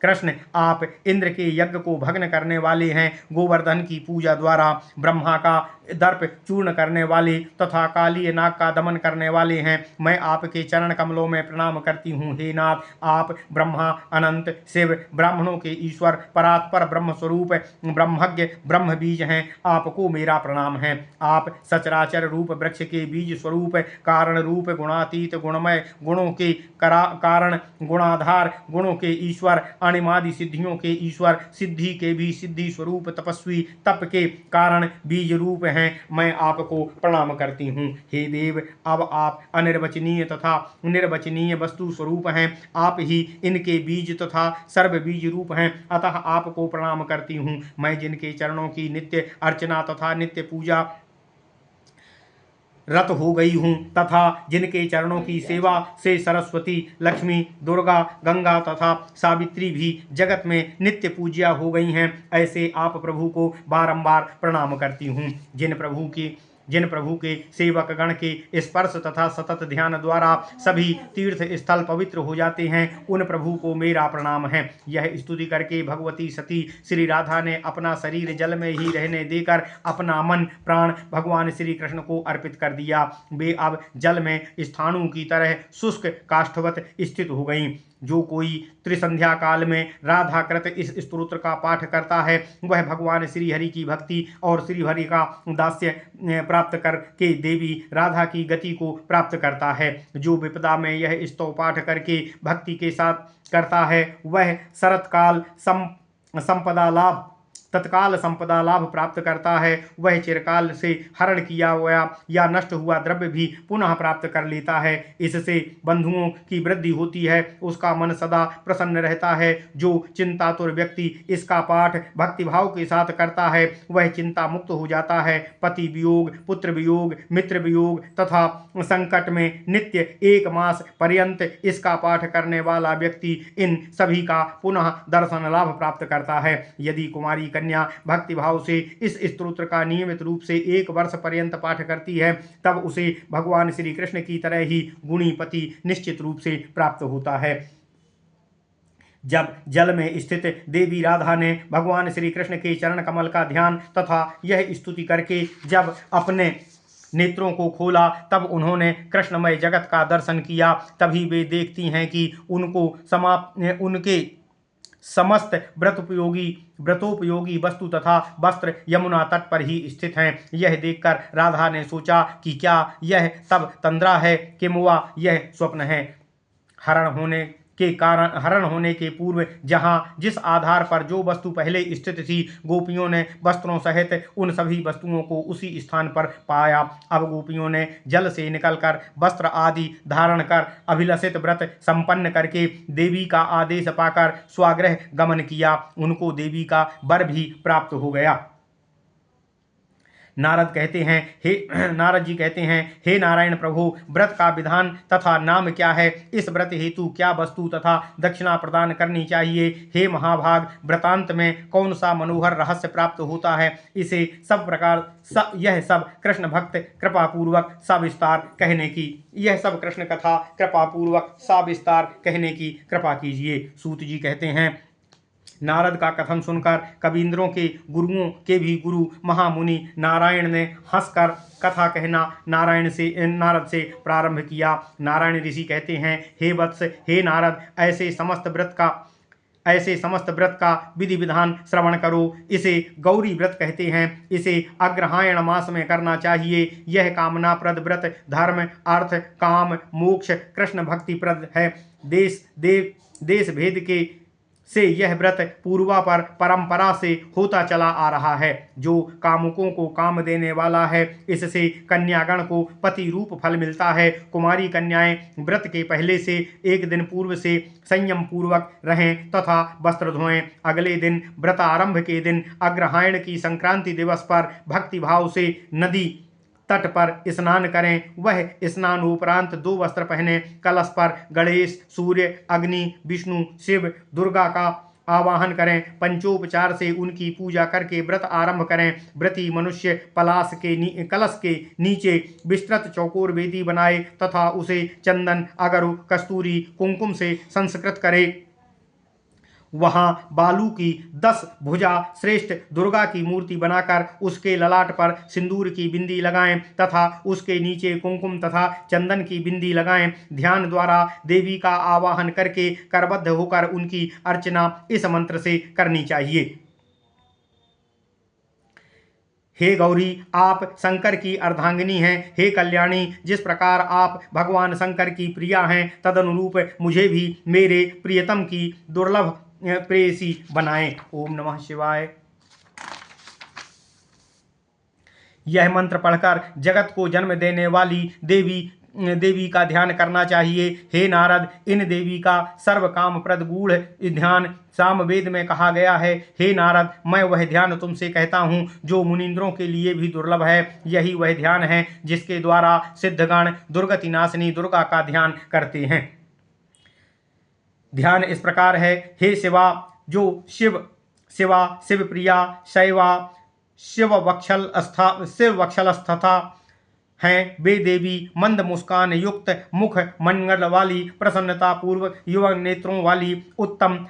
A: कृष्ण आप इंद्र के यज्ञ को भग्न करने वाले हैं, गोवर्धन की पूजा द्वारा ब्रह्मा का दर्प चूर्ण करने वाले तथा काली नाग का दमन करने वाले हैं। मैं आपके चरण कमलों में प्रणाम करती हूँ। हे नाथ, आप ब्रह्मा, अनंत, शिव, ब्राह्मणों के ईश्वर, परात्पर ब्रह्म स्वरूप, ब्रह्मज्ञ, ब्रह्म बीज हैं। आपको मेरा प्रणाम है। आप सचराचर रूप, वृक्ष के बीज स्वरूप, कारण रूप, गुणातीत, गुणमय, गुणों के कारण, गुणाधार, गुणों के ईश्वर, अणिमादि सिद्धियों के ईश्वर, सिद्धि के भी सिद्धि स्वरूप, तपस्वी, तप के कारण बीज रूप हैं। मैं आपको प्रणाम करती हूँ। हे देव, अब आप अनिर्वचनीय तथा निर्वचनीय वस्तु स्वरूप हैं। आप ही इनके बीज तथा सर्व बीज रूप हैं। अतः आपको प्रणाम करती हूँ। मैं जिनके चरणों की नित्य अर्चना तथा नित्य पूजा रत हो गई हूँ तथा जिनके चरणों की सेवा से सरस्वती, लक्ष्मी, दुर्गा, गंगा तथा सावित्री भी जगत में नित्य पूज्या हो गई हैं, ऐसे आप प्रभु को बारंबार प्रणाम करती हूँ। जिन प्रभु के सेवक गण के स्पर्श तथा सतत ध्यान द्वारा सभी तीर्थ स्थल पवित्र हो जाते हैं, उन प्रभु को मेरा प्रणाम है। यह स्तुति करके भगवती सती श्री राधा ने अपना शरीर जल में ही रहने देकर अपना मन प्राण भगवान श्री कृष्ण को अर्पित कर दिया। वे अब जल में स्थाणु की तरह शुष्क काष्ठवत स्थित हो गईं। जो कोई त्रिसंध्या काल में राधाकृत इस स्तोत्र का पाठ करता है, वह भगवान श्री हरि की भक्ति और श्री हरि का दास्य प्राप्त करके देवी राधा की गति को प्राप्त करता है। जो विपदा में यह स्तव पाठ करके भक्ति के साथ करता है, वह शरतकाल संपदा लाभ तत्काल संपदा लाभ प्राप्त करता है। वह चिरकाल से हरण किया हुआ या नष्ट हुआ द्रव्य भी पुनः प्राप्त कर लेता है। इससे बंधुओं की वृद्धि होती है, उसका मन सदा प्रसन्न रहता है। जो चिंतातुर व्यक्ति इसका पाठ भक्तिभाव के साथ करता है, वह चिंता मुक्त हो जाता है। पति वियोग, पुत्र वियोग, मित्र वियोग तथा संकट में नित्य 1 मास पर्यंत इसका पाठ करने वाला व्यक्ति इन सभी का पुनः दर्शन लाभ प्राप्त करता है। यदि कुमारी कन्या भक्ति भाव से इस स्तोत्र का नियमित रूप से 1 वर्ष पर्यंत पाठ करती है, तब उसे भगवान श्री कृष्ण की तरह ही गुणी पति निश्चित रूप से प्राप्त होता है। जब जल में स्थित देवी राधा ने भगवान श्री कृष्ण के चरण कमल का ध्यान तथा यह स्तुति करके जब अपने नेत्रों को खोला, तब उन्होंने कृष्णमय जगत का दर्शन किया। तभी वे देखती हैं कि उनके समस्त व्रतोपयोगी वस्तु तथा वस्त्र यमुना तट पर ही स्थित हैं। यह देखकर राधा ने सोचा कि क्या यह तब तंद्रा है कि मुआ यह स्वप्न है। हरण होने के पूर्व जहाँ जिस आधार पर जो वस्तु पहले स्थित थी, गोपियों ने वस्त्रों सहित उन सभी वस्तुओं को उसी स्थान पर पाया। अब गोपियों ने जल से निकलकर वस्त्र आदि धारण कर अभिलषित व्रत संपन्न करके देवी का आदेश पाकर स्वागृह गमन किया। उनको देवी का वर भी प्राप्त हो गया। नारद जी कहते हैं, हे नारायण प्रभु, व्रत का विधान तथा नाम क्या है? इस व्रत हेतु क्या वस्तु तथा दक्षिणा प्रदान करनी चाहिए? हे महाभाग, व्रतांत में कौन सा मनोहर रहस्य प्राप्त होता है? इसे सब प्रकार यह सब कृष्ण भक्त कृपा पूर्वक सविस्तार कहने की कृपा कीजिए। सूत जी कहते हैं, नारद का कथन सुनकर कबींद्रों के गुरुओं के भी गुरु महामुनि नारायण ने हंसकर कथा कहना नारद से प्रारंभ किया। नारायण ऋषि कहते हैं, हे वत्स, हे नारद, ऐसे समस्त व्रत का विधि विधान श्रवण करो। इसे गौरी व्रत कहते हैं। इसे अग्रहायण मास में करना चाहिए। यह कामनाप्रद व्रत धर्म, अर्थ, काम, मोक्ष, कृष्ण भक्ति प्रद है। देश भेद से यह व्रत पूर्वापर परंपरा से होता चला आ रहा है। जो कामुकों को काम देने वाला है, इससे कन्यागण को पति रूप फल मिलता है। कुमारी कन्याएं व्रत के पहले से 1 दिन पूर्व से संयम पूर्वक रहें तथा वस्त्र धोएं। अगले दिन व्रतारंभ के दिन अग्रहायण की संक्रांति दिवस पर भक्ति भाव से नदी तट पर स्नान करें। वह स्नानोपरांत 2 वस्त्र पहने कलश पर गणेश, सूर्य, अग्नि, विष्णु, शिव, दुर्गा का आवाहन करें। पंचोपचार से उनकी पूजा करके व्रत आरंभ करें। व्रती मनुष्य कलश के नीचे विस्तृत चौकोर वेदी बनाए तथा उसे चंदन, अगरु, कस्तूरी, कुंकुम से संस्कृत करे। वहाँ बालू की 10 भुजा श्रेष्ठ दुर्गा की मूर्ति बनाकर उसके ललाट पर सिंदूर की बिंदी लगाएं तथा उसके नीचे कुमकुम तथा चंदन की बिंदी लगाएं। ध्यान द्वारा देवी का आवाहन करके करबद्ध होकर उनकी अर्चना इस मंत्र से करनी चाहिए। हे गौरी, आप शंकर की अर्धांगिनी हैं। हे कल्याणी, जिस प्रकार आप भगवान शंकर की प्रिया हैं, तदनुरूप मुझे भी मेरे प्रियतम की दुर्लभ प्रेयसी बनाएं। ओम नमः शिवाय। यह मंत्र पढ़कर जगत को जन्म देने वाली देवी का ध्यान करना चाहिए। हे नारद, इन देवी का सर्व कामप्रद गूढ़ ध्यान सामवेद में कहा गया है। हे नारद, मैं वह ध्यान तुमसे कहता हूँ जो मुनींद्रों के लिए भी दुर्लभ है। यही वह ध्यान है जिसके द्वारा सिद्धगण दुर्गति नाशिनी दुर्गा का ध्यान करते हैं। ध्यान इस प्रकार है। हे शिवा, जो शिव प्रिया शैवा शिव वक्षल स्था हैं, वे देवी मंद मुस्कान युक्त मुख मंगल वाली, प्रसन्नता पूर्वक युवक नेत्रों वाली, उत्तम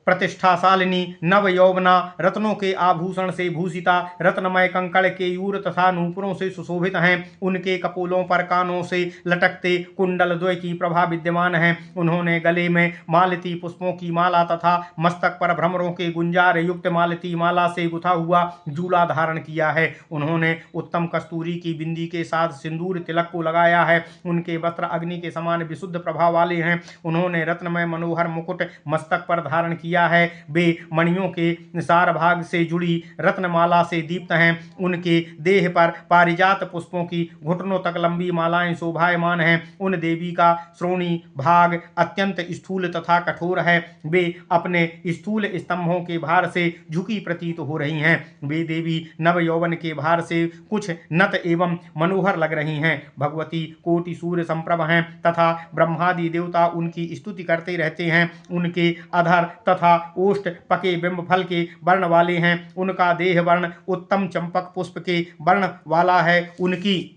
A: प्रतिष्ठाशालिनी, नव यौवना, रत्नों के आभूषण से भूषिता, रत्नमय कंकड़ के यूर तथा नूपुरों से सुशोभित हैं। उनके कपोलों पर कानों से लटकते कुंडल द्वय की प्रभा विद्यमान है। उन्होंने गले में मालती पुष्पों की माला तथा मस्तक पर भ्रमरों के गुंजार युक्त मालती माला से गुथा हुआ जूला धारण किया है। उन्होंने उत्तम कस्तूरी की बिंदी के साथ सिंदूर तिलक को लगाया है। उनके वस्त्र अग्नि के समान विशुद्ध प्रभा वाले हैं। उन्होंने रत्नमय मनोहर मुकुट मस्तक पर धारण किया है। वे मणियों के सार भाग से जुड़ी रत्नमाला से दीप्त हैं। उनके देह पर पारिजात पुष्पों की घुटनों तक लंबी मालाएं शोभायमान हैं। उन देवी का श्रोणी भाग अत्यंत स्थूल तथा कठोर है। वे अपने स्थूल स्तंभों के भार से झुकी प्रतीत हो रही हैं। वे देवी नव यौवन के भार से कुछ नत एवं मनोहर लग रही हैं। भगवती कोटि सूर्य संप्रभ हैं तथा ब्रह्मादि देवता उनकी स्तुति करते रहते हैं। उनके अधर तथा ओष्ठ पके बिंब फल के वर्ण वाले हैं। उनका देह वर्ण उत्तम चंपक पुष्प के वर्ण वाला है। उनकी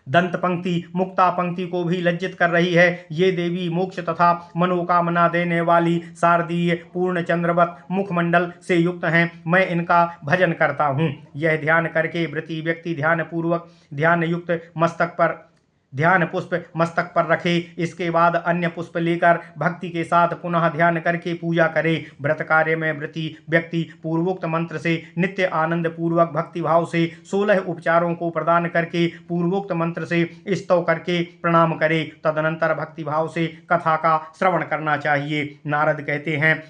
A: दंत पंक्ति मुक्ता पंक्ति को भी लज्जित कर रही है। ये देवी मोक्ष तथा मनोकामना देने वाली शारदीय पूर्ण चंद्रवत मुखमंडल से युक्त हैं। मैं इनका भजन करता हूँ। यह ध्यान करके व्रती व्यक्ति ध्यान पूर्वक ध्यान युक्त ध्यान पुष्प मस्तक पर रखे। इसके बाद अन्य पुष्प लेकर भक्ति के साथ पुनः ध्यान करके पूजा करे। व्रत कार्य में व्रती व्यक्ति पूर्वोक्त मंत्र से नित्य आनंद पूर्वक भक्ति भाव से 16 उपचारों को प्रदान करके पूर्वोक्त मंत्र से स्तव करके प्रणाम करे। तदनंतर भक्ति भाव से कथा का श्रवण करना चाहिए। नारद कहते हैं,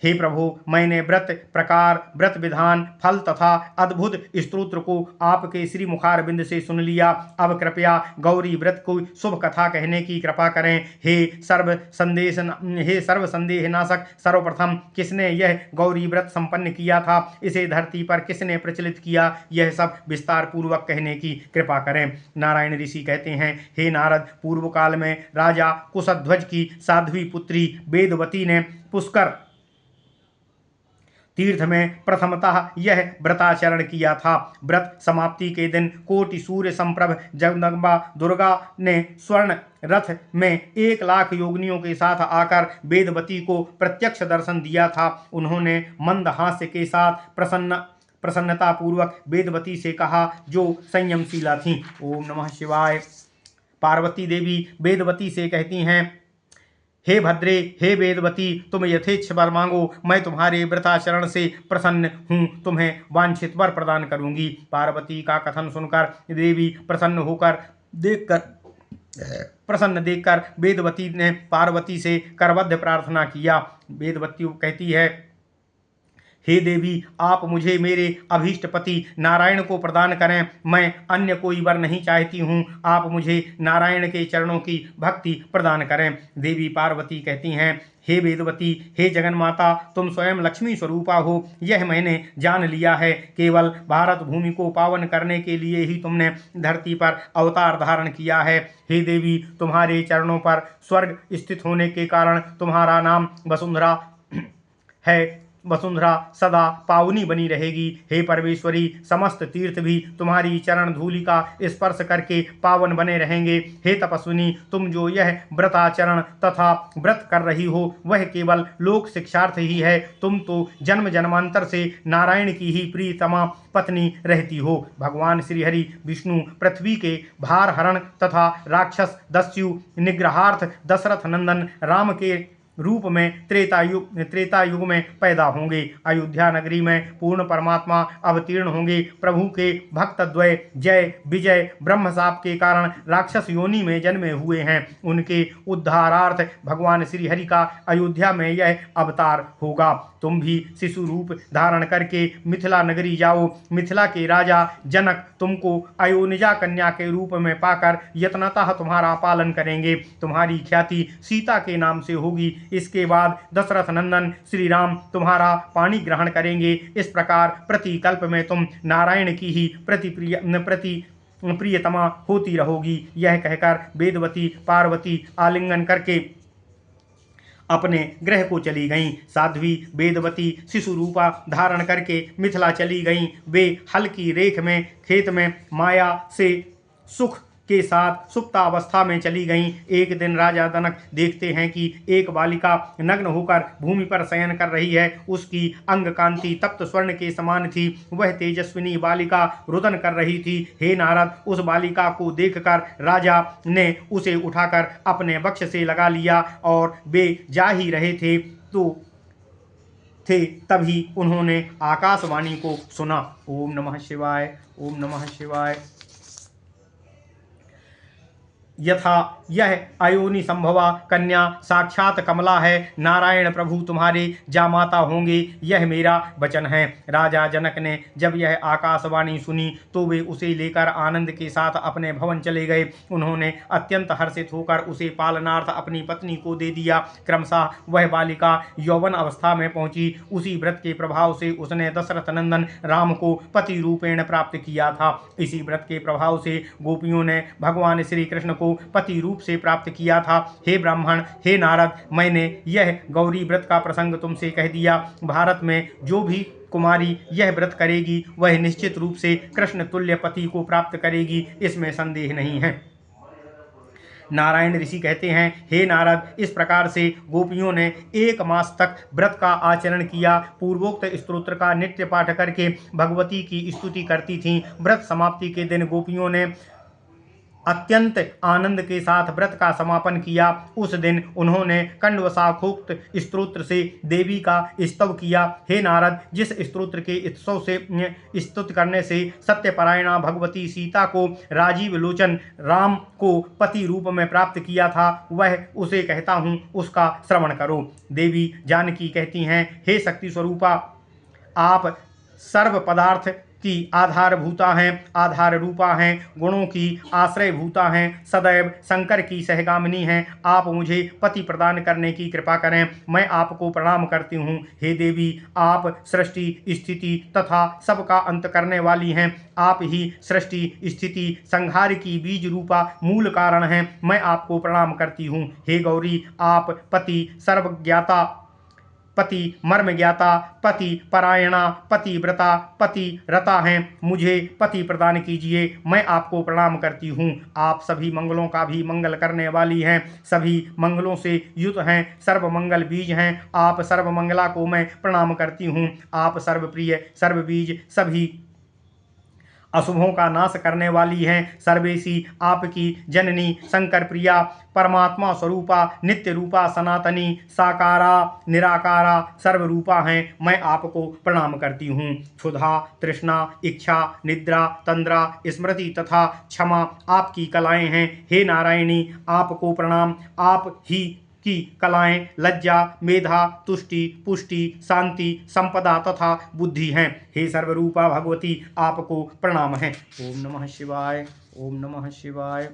A: हे प्रभु, मैंने व्रत प्रकार, व्रत विधान, फल तथा अद्भुत स्तोत्र को आपके श्री मुखारबिंद से सुन लिया। अब कृपया गौरी व्रत को शुभ कथा कहने की कृपा करें। हे सर्व संदेह नाशक, सर्वप्रथम किसने यह गौरी व्रत संपन्न किया था? इसे धरती पर किसने प्रचलित किया? यह सब विस्तार पूर्वक कहने की कृपा करें। नारायण ऋषि कहते हैं, हे नारद, पूर्व काल में राजा कुशध्वज की साध्वी पुत्री वेदवती ने पुष्कर तीर्थ में प्रथमतः यह व्रताचरण किया था। व्रत समाप्ति के दिन कोटि सूर्य संप्रभ जगदम्बा दुर्गा ने स्वर्ण रथ में 1 लाख योगिनियों के साथ आकर वेदवती को प्रत्यक्ष दर्शन दिया था। उन्होंने मंद हास्य के साथ प्रसन्नता पूर्वक वेदवती से कहा, जो संयमशीला थी। ओम नमः शिवाय। पार्वती देवी वेदवती से कहती हैं, हे भद्रे, हे वेदवती, तुम यथेच्छ वर मांगो। मैं तुम्हारे व्रताचरण से प्रसन्न हूँ। तुम्हें वांछित वर प्रदान करूंगी। पार्वती का कथन सुनकर देवी प्रसन्न देखकर वेदवती ने पार्वती से करबद्ध प्रार्थना किया। वेदवती कहती है, हे देवी, आप मुझे मेरे अभीष्ट पति नारायण को प्रदान करें। मैं अन्य कोई वर नहीं चाहती हूँ। आप मुझे नारायण के चरणों की भक्ति प्रदान करें। देवी पार्वती कहती हैं, हे वेदवती, हे जगन्माता, तुम स्वयं लक्ष्मी स्वरूपा हो, यह मैंने जान लिया है। केवल भारत भूमि को पावन करने के लिए ही तुमने धरती पर अवतार धारण किया है। हे देवी, तुम्हारे चरणों पर स्वर्ग स्थित होने के कारण तुम्हारा नाम वसुंधरा है। वसुंधरा सदा पावनी बनी रहेगी। हे परमेश्वरी, समस्त तीर्थ भी तुम्हारी चरण धूलि का स्पर्श करके पावन बने रहेंगे। हे तपस्विनी, तुम जो यह व्रताचरण तथा व्रत कर रही हो वह केवल लोक शिक्षार्थ ही है। तुम तो जन्म जन्मांतर से नारायण की ही प्रियतमा पत्नी रहती हो। भगवान श्री हरि विष्णु पृथ्वी के भार हरण तथा राक्षस दस्यु निग्रहार्थ दशरथ नंदन राम के रूप में त्रेता युग में पैदा होंगे। अयोध्या नगरी में पूर्ण परमात्मा अवतीर्ण होंगे। प्रभु के भक्त द्वय जय विजय ब्रह्मशाप के कारण राक्षस योनि में जन्मे हुए हैं। उनके उद्धारार्थ भगवान श्री हरि का अयोध्या में यह अवतार होगा। तुम भी शिशु रूप धारण करके मिथिला नगरी जाओ। मिथिला के राजा जनक तुमको अयोनिजा कन्या के रूप में पाकर यत्नतः तुम्हारा पालन करेंगे। तुम्हारी ख्याति सीता के नाम से होगी। इसके बाद दशरथ नंदन श्री राम तुम्हारा पानी ग्रहण करेंगे। इस प्रकार प्रतिकल्प में तुम नारायण की ही प्रियतमा होती रहोगी। यह कहकर वेदवती पार्वती आलिंगन करके अपने गृह को चली गईं। साध्वी वेदवती शिशु रूपा धारण करके मिथिला चली गईं। वे हल की रेख में खेत में माया से सुख के साथ सुप्तावस्था में चली गईं। एक दिन राजा जनक देखते हैं कि एक बालिका नग्न होकर भूमि पर शयन कर रही है। उसकी अंग कांति तप्त स्वर्ण के समान थी। वह तेजस्विनी बालिका रुदन कर रही थी। हे नारद, उस बालिका को देखकर राजा ने उसे उठाकर अपने वक्ष से लगा लिया और वे जा ही रहे थे तभी उन्होंने आकाशवाणी को सुना। ओम नमः शिवाय, ओम नमः शिवाय। यथा यह अयोनि संभवा कन्या साक्षात कमला है। नारायण प्रभु तुम्हारे जामाता होंगे, यह मेरा वचन है। राजा जनक ने जब यह आकाशवाणी सुनी तो वे उसे लेकर आनंद के साथ अपने भवन चले गए। उन्होंने अत्यंत हर्षित होकर उसे पालनार्थ अपनी पत्नी को दे दिया। क्रमशः वह बालिका यौवन अवस्था में पहुंची। उसी व्रत के प्रभाव से उसने दशरथ नंदन राम को पति रूपेण प्राप्त किया था। इसी व्रत के प्रभाव से गोपियों ने भगवान श्री कृष्ण को पति रूप से प्राप्त किया था। हे ब्राह्मण, हे नारद, मैंने यह गौरी व्रत का प्रसंग तुमसे कह दिया। भारत में जो भी कुमारी यह व्रत करेगी वह निश्चित रूप से कृष्ण तुल्य पति को प्राप्त करेगी, इसमें संदेह नहीं है। नारायण ऋषि कहते हैं, हे नारद, इस प्रकार से गोपियों ने 1 मास तक व्रत का आचरण किया। पूर्वोक्त स्तोत्र का नित्य पाठ करके भगवती की स्तुति करती थीं। व्रत समाप्ति के दिन गोपियों ने अत्यंत आनंद के साथ व्रत का समापन किया। उस दिन उन्होंने कंडवशाखोक्त स्तोत्र से देवी का स्तव किया। हे नारद, जिस स्तोत्र के उत्सव से स्तुति करने से सत्यपरायणा भगवती सीता को राजीव लोचन राम को पति रूप में प्राप्त किया था, वह उसे कहता हूँ, उसका श्रवण करो। देवी जानकी कहती हैं, हे शक्ति स्वरूपा, आप सर्व पदार्थ की आधारभूता हैं, आधार रूपा हैं, गुणों की आश्रय भूता हैं, सदैव शंकर की सहगामिनी हैं। आप मुझे पति प्रदान करने की कृपा करें। मैं आपको प्रणाम करती हूँ। हे देवी, आप सृष्टि स्थिति तथा सबका अंत करने वाली हैं। आप ही सृष्टि स्थिति संहार की बीज रूपा मूल कारण हैं। मैं आपको प्रणाम करती हूँ। हे गौरी, आप पति सर्वज्ञाता, पति मर्म ज्ञाता, पति परायणा, पति व्रता, पति रता हैं। मुझे पति प्रदान कीजिए। मैं आपको प्रणाम करती हूँ। आप सभी मंगलों का भी मंगल करने वाली हैं, सभी मंगलों से युत हैं, सर्व मंगल बीज हैं। आप सर्व मंगला को मैं प्रणाम करती हूँ। आप सर्वप्रिय सर्वबीज सभी अशुभों का नाश करने वाली हैं। सर्वेशी, आपकी जननी शंकर प्रिया, परमात्मा स्वरूपा, नित्य रूपा, सनातनी, साकारा, निराकारा, सर्वरूपा हैं। मैं आपको प्रणाम करती हूँ। क्षुधा, तृष्णा, इच्छा, निद्रा, तंद्रा, स्मृति तथा क्षमा आपकी कलाएं हैं। हे नारायणी, आपको प्रणाम। आप ही की कलाएं लज्जा, मेधा, तुष्टि, पुष्टि, शांति, संपदा तथा बुद्धि हैं। हे सर्वरूपा भगवती, आपको प्रणाम है। ओम नमः शिवाय, ओम नमः शिवाय।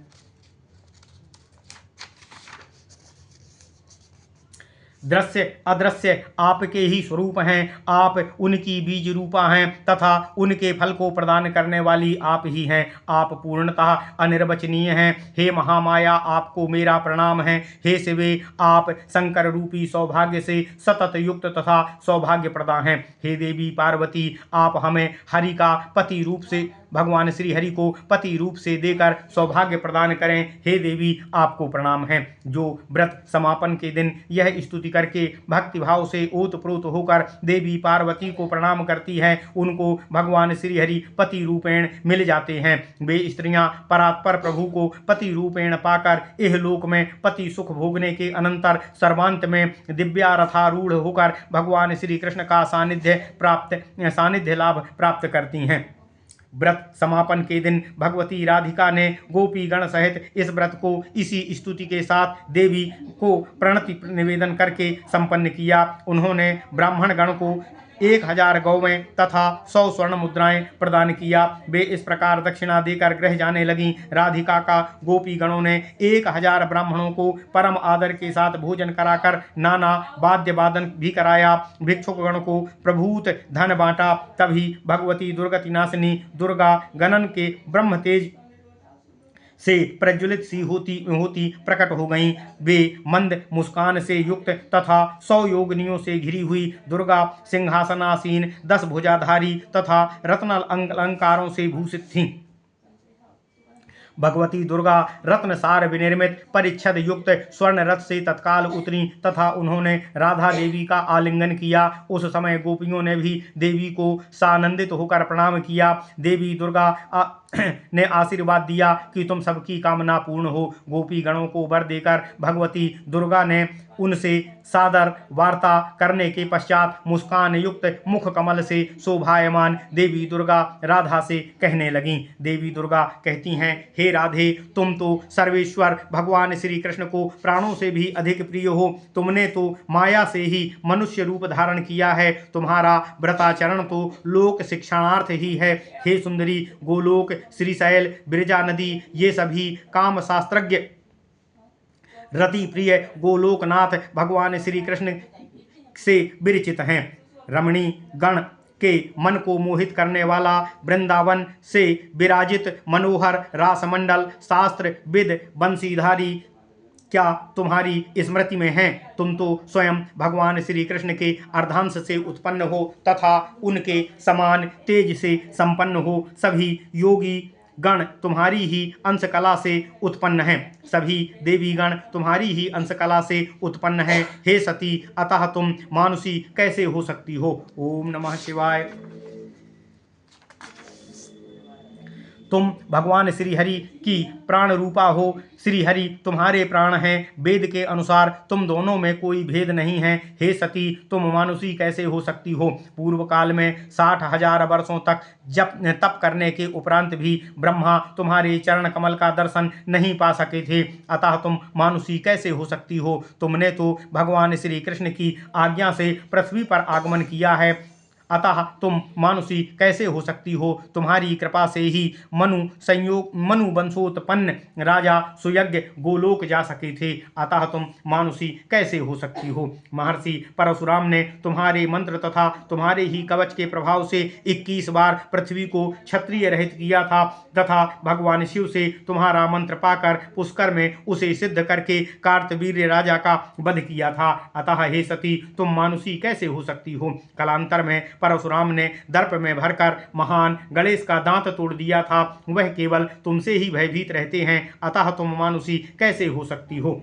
A: दृश्य अदृश्य आपके ही स्वरूप हैं। आप उनकी बीज रूपा हैं तथा उनके फल को प्रदान करने वाली आप ही हैं। आप पूर्णतः अनिर्वचनीय हैं। हे महामाया, आपको मेरा प्रणाम है। हे शिवे, आप शंकर रूपी सौभाग्य से सतत युक्त तथा सौभाग्य प्रदा हैं। हे देवी पार्वती, आप हमें हरि का पति रूप से भगवान श्री हरि को पति रूप से देकर सौभाग्य प्रदान करें। हे देवी, आपको प्रणाम है। जो व्रत समापन के दिन यह स्तुति करके भक्ति भाव से ओतप्रोत होकर देवी पार्वती को प्रणाम करती है, उनको भगवान श्री हरि पति रूपेण मिल जाते हैं। वे स्त्रियां परात्पर प्रभु को पति रूपेण पाकर इहलोक में पति सुख भोगने के अनंतर सर्वांत में दिव्यारथारूढ़ होकर भगवान श्री कृष्ण का सानिध्य लाभ प्राप्त करती हैं। व्रत समापन के दिन भगवती राधिका ने गोपी गण सहित इस व्रत को इसी स्तुति के साथ देवी को प्रणति निवेदन करके संपन्न किया। उन्होंने ब्राह्मण गण को 1000 गौवें तथा 100 स्वर्ण मुद्राएं प्रदान किया। वे इस प्रकार दक्षिणा देकर गृह जाने लगीं। राधिका का गोपी गणों ने 1000 ब्राह्मणों को परम आदर के साथ भोजन कराकर नाना वाद्य वादन भी कराया। भिक्षुक गण को प्रभूत धन बांटा। तभी भगवती दुर्गति नाशिनी दुर्गा गणन के ब्रह्म तेज से प्रज्वलित सी होती प्रकट हो गईं। वे मंद मुस्कान से युक्त तथा 100 योगिनियों से घिरी हुई दुर्गा सिंहासनासीन 10 भुजाधारी तथा रत्न अलंकारों से भूषित थीं। भगवती दुर्गा रत्न सार विनिर्मित परिच्छद युक्त स्वर्ण रथ से तत्काल उतरी तथा उन्होंने राधा देवी का आलिंगन किया। उस समय गोपियों ने भी देवी को सानंदित होकर प्रणाम किया। देवी दुर्गा ने आशीर्वाद दिया कि तुम सबकी कामना पूर्ण हो। गोपी गणों को वर देकर भगवती दुर्गा ने उनसे सादर वार्ता करने के पश्चात मुस्कान युक्त मुख कमल से शोभायमान देवी दुर्गा राधा से कहने लगीं। देवी दुर्गा कहती हैं, हे राधे, तुम तो सर्वेश्वर भगवान श्री कृष्ण को प्राणों से भी अधिक प्रिय हो। तुमने तो माया से ही मनुष्य रूप धारण किया है। तुम्हारा व्रताचरण तो लोक शिक्षणार्थ ही है। हे सुंदरी, गोलोक, श्रीशैल, बिरजा नदी, ये सभी काम शास्त्रज्ञ रति प्रिय गोलोकनाथ भगवान श्री कृष्ण से विरचित हैं। रमणी गण के मन को मोहित करने वाला वृंदावन से विराजित मनोहर रासमंडल शास्त्र विद बंशीधारी क्या तुम्हारी स्मृति में हैं? तुम तो स्वयं भगवान श्री कृष्ण के अर्धांश से उत्पन्न हो तथा उनके समान तेज से संपन्न हो। सभी योगी गण तुम्हारी ही अंशकला से उत्पन्न हैं। सभी देवी गण तुम्हारी ही अंशकला से उत्पन्न हैं। हे सती, अतः तुम मानुषी कैसे हो सकती हो? ओम नमः शिवाय। तुम भगवान श्री हरि की प्राण रूपा हो। श्री हरि तुम्हारे प्राण हैं। वेद के अनुसार तुम दोनों में कोई भेद नहीं है। हे सती, तुम मानुषी कैसे हो सकती हो? पूर्व काल में 60,000 वर्षों तक जप तप करने के उपरांत भी ब्रह्मा तुम्हारे चरण कमल का दर्शन नहीं पा सके थे। अतः तुम मानुषी कैसे हो सकती हो? तुमने तो भगवान श्री कृष्ण की आज्ञा से पृथ्वी पर आगमन किया है। अतः तुम मानुषी कैसे हो सकती हो? तुम्हारी कृपा से ही मनु वंशोत्पन्न राजा सुयज्ञ गोलोक जा सके थे। अतः तुम मानुषी कैसे हो सकती हो? महर्षि परशुराम ने तुम्हारे मंत्र तथा तुम्हारे ही कवच के प्रभाव से 21 बार पृथ्वी को क्षत्रिय रहित किया था तथा भगवान शिव से तुम्हारा मंत्र पाकर पुष्कर में उसे सिद्ध करके कार्तवीर्य राजा का वध किया था। अतः हे सती, तुम मानुषी कैसे हो सकती हो? कालांतर में परशुराम ने दर्प में भरकर महान गणेश का दांत तोड़ दिया था। वह केवल तुमसे ही भयभीत रहते हैं। अतः तुम मानुषी कैसे हो सकती हो?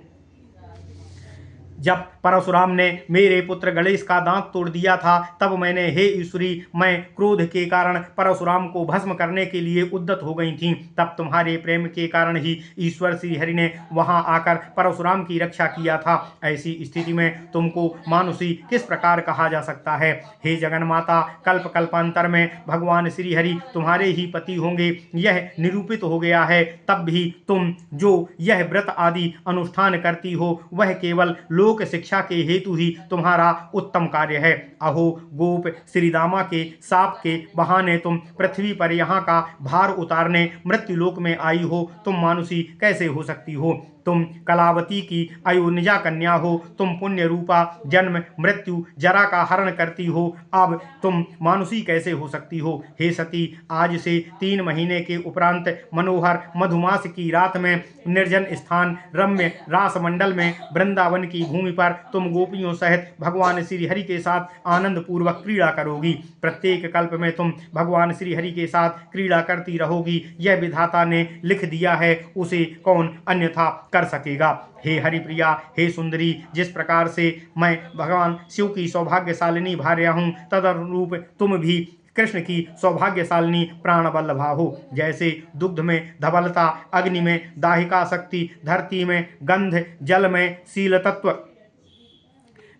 A: जब परशुराम ने मेरे पुत्र गणेश का दांत तोड़ दिया था, तब मैंने, हे ईश्वरी, मैं क्रोध के कारण परशुराम को भस्म करने के लिए उद्यत हो गई थी। तब तुम्हारे प्रेम के कारण ही ईश्वर श्री हरि ने वहां आकर परशुराम की रक्षा किया था। ऐसी स्थिति में तुमको मानुषी किस प्रकार कहा जा सकता है? हे जगन्माता, कल्प कल्पांतर में भगवान श्री हरि तुम्हारे ही पति होंगे, यह निरूपित हो गया है। तब भी तुम जो यह व्रत आदि अनुष्ठान करती हो, वह केवल लोक शिक्षा के हेतु ही तुम्हारा उत्तम कार्य है। अहो गोप श्रीदामा के साप के बहाने तुम पृथ्वी पर यहाँ का भार उतारने मृत्युलोक में आई हो। तुम मानुषी कैसे हो सकती हो? तुम कलावती की अयोनिजा कन्या हो, तुम पुण्य रूपा जन्म मृत्यु जरा का हरण करती हो, अब तुम मानुषी कैसे हो सकती हो। हे सती, आज से 3 महीने के उपरांत मनोहर मधुमास की रात में निर्जन स्थान रम्य रास मंडल में वृंदावन की भूमि पर तुम गोपियों सहित भगवान श्री हरि के साथ आनंद पूर्वक क्रीड़ा करोगी। प्रत्येक कल्प में तुम भगवान श्री हरि के साथ क्रीड़ा करती रहोगी। यह विधाता ने लिख दिया है, उसे कौन अन्यथा कर सकेगा। हे हरिप्रिया, हे सुंदरी, जिस प्रकार से मैं भगवान शिव की सौभाग्यशालिनी भार्या हूँ, तदनुरूप तुम भी कृष्ण की सौभाग्यशालिनी प्राण वल्लभा हो। जैसे दुग्ध में धवलता, अग्नि में दाहिका शक्ति, धरती में गंध,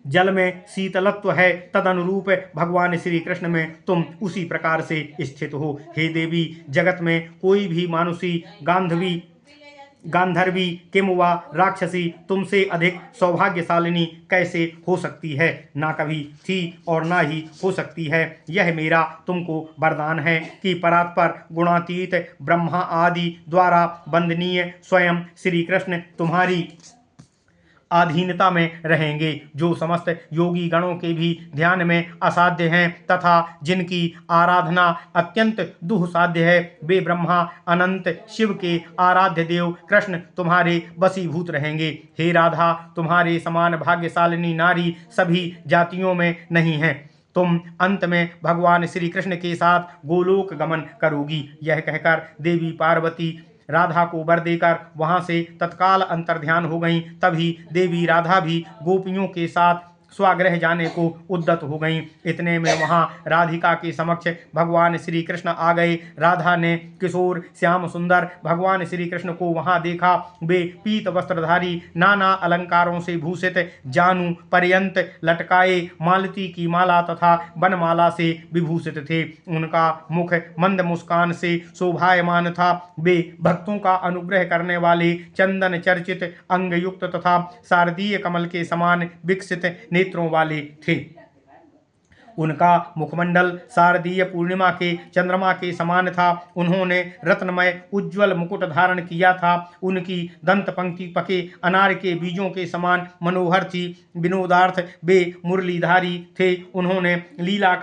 A: जल में शीतलत्व है, तदनुरूप भगवान श्री कृष्ण में तुम उसी प्रकार से स्थित हो। हे देवी, जगत में कोई भी मानुषी, गांधर्वी किंवा राक्षसी तुमसे अधिक सौभाग्यशालिनी कैसे हो सकती है। ना कभी थी और ना ही हो सकती है। यह मेरा तुमको वरदान है कि परात्पर गुणातीत ब्रह्मा आदि द्वारा वंदनीय स्वयं श्री कृष्ण तुम्हारी अधीनता में रहेंगे, जो समस्त योगी गणों के भी ध्यान में असाध्य हैं तथा जिनकी आराधना अत्यंत दुःसाध्य है। वे ब्रह्मा अनंत शिव के आराध्य देव कृष्ण तुम्हारे वशीभूत रहेंगे। हे राधा, तुम्हारे समान भाग्यशालिनी नारी सभी जातियों में नहीं है। तुम अंत में भगवान श्री कृष्ण के साथ गोलोक गमन करोगी। यह कहकर देवी पार्वती राधा को वर देकर वहां से तत्काल अंतर्ध्यान हो गईं। तभी देवी राधा भी गोपियों के साथ स्वागृह जाने को उद्यत हो गईं। इतने में वहां राधिका के समक्ष भगवान श्री कृष्ण आ गए। राधा ने किशोर श्याम सुंदर भगवान श्री कृष्ण को वहां देखा। वे पीत वस्त्रधारी, नाना अलंकारों से भूषित, जानु पर्यंत लटकाए मालती की माला तथा वनमाला से विभूषित थे। उनका मुख मंद मुस्कान से शोभायमान था। वे भक्तों का अनुग्रह करने वाले चंदन चर्चित अंगयुक्त तथा शारदीय कमल के समान विकसित नेत्रों वाले थे। उनका मुखमंडल शारदीय पूर्णिमा के चंद्रमा के समान था। उन्होंने रत्नमय उज्ज्वल मुकुट धारण किया था। उनकी दंत पंक्ति पके अनार के बीजों के समान मनोहर थी। विनोदार्थ वे मुरलीधारी थे। उन्होंने लीला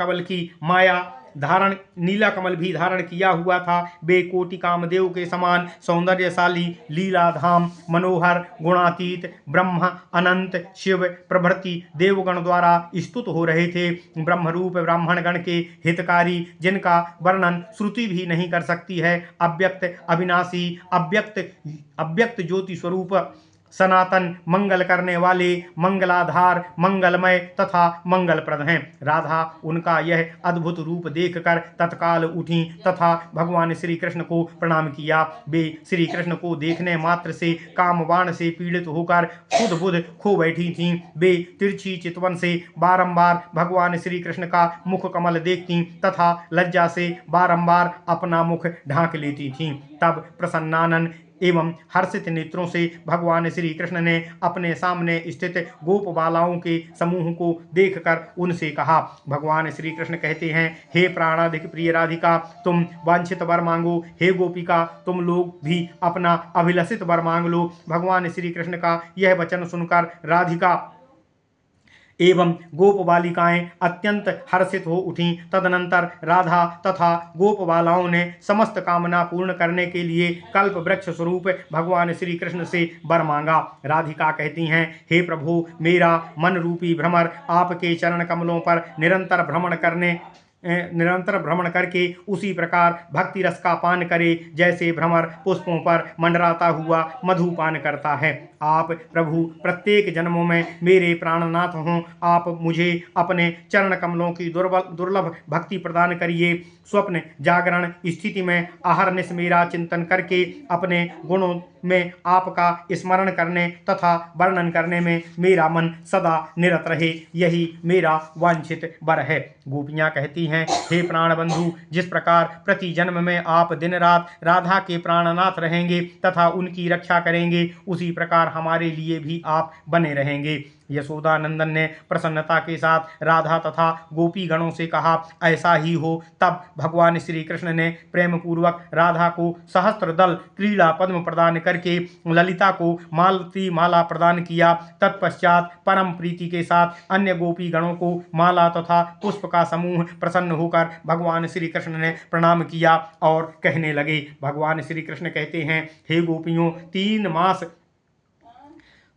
A: कमल भी धारण किया हुआ था। वे कोटि कामदेव के समान सौंदर्यशाली, लीलाधाम, मनोहर, गुणातीत, ब्रह्म अनंत शिव प्रभृति देवगण द्वारा स्तुत हो रहे थे। ब्रह्मरूप ब्राह्मण गण के हितकारी, जिनका वर्णन श्रुति भी नहीं कर सकती है, अव्यक्त अविनाशी, अव्यक्त ज्योति स्वरूप, सनातन, मंगल करने वाले, मंगलाधार, मंगलमय तथा मंगलप्रद हैं। राधा उनका यह अद्भुत रूप देखकर तत्काल उठी तथा भगवान श्री कृष्ण को प्रणाम किया। वे श्री कृष्ण को देखने मात्र से कामबाण से पीड़ित होकर खुद बुध खो बैठी थीं। वे तिरछी चितवन से बारंबार भगवान श्री कृष्ण का मुख कमल देखती तथा लज्जा से बारंबार अपना मुख ढांक लेती थीं। तब प्रसन्नानन एवं हर्षित नेत्रों से भगवान श्री कृष्ण ने अपने सामने स्थित गोप बालाओं के समूह को देखकर उनसे कहा। भगवान श्री कृष्ण कहते हैं, हे प्राणाधिक प्रिय राधिका, तुम वांछित वर मांगो। हे गोपिका, तुम लोग भी अपना अभिलषित वर मांग लो। भगवान श्री कृष्ण का यह वचन सुनकर राधिका एवं गोप बालिकाएं अत्यंत हर्षित हो उठीं। तदनंतर राधा तथा गोप बालाओं ने समस्त कामना पूर्ण करने के लिए कल्प वृक्ष स्वरूप भगवान श्री कृष्ण से वर मांगा। राधिका कहती हैं, हे प्रभु, मेरा मन रूपी भ्रमर आपके चरण कमलों पर निरंतर भ्रमण करके उसी प्रकार भक्ति रस का पान करे जैसे भ्रमर पुष्पों पर मंडराता हुआ मधुपान करता है। आप प्रभु प्रत्येक जन्मों में मेरे प्राणनाथ हों। आप मुझे अपने चरण कमलों की दुर्लभ भक्ति प्रदान करिए। स्वप्न जागरण स्थिति में अहरनिश मेरा चिंतन करके अपने गुणों में आपका स्मरण करने तथा वर्णन करने में मेरा मन सदा निरत रहे, यही मेरा वांछित वर है। गोपियाँ कहती हैं, हे प्राण बंधु, जिस प्रकार प्रति जन्म में आप दिन रात राधा के प्राणनाथ रहेंगे तथा उनकी रक्षा करेंगे, उसी प्रकार हमारे लिए भी आप बने रहेंगे। यशोदा नंदन ने प्रसन्नता के साथ राधा तथा गोपी गणों से कहा, ऐसा ही हो। तब भगवान श्री कृष्ण ने प्रेम पूर्वक राधा को सहस्त्र दल क्रीड़ा पद्म प्रदान करके ललिता को मालती माला प्रदान किया। तत्पश्चात परम प्रीति के साथ अन्य गोपी गणों को माला तथा पुष्प का समूह प्रसन्न होकर भगवान श्री कृष्ण ने प्रणाम किया और कहने लगे। भगवान श्री कृष्ण कहते हैं, हे गोपियों, 3 मास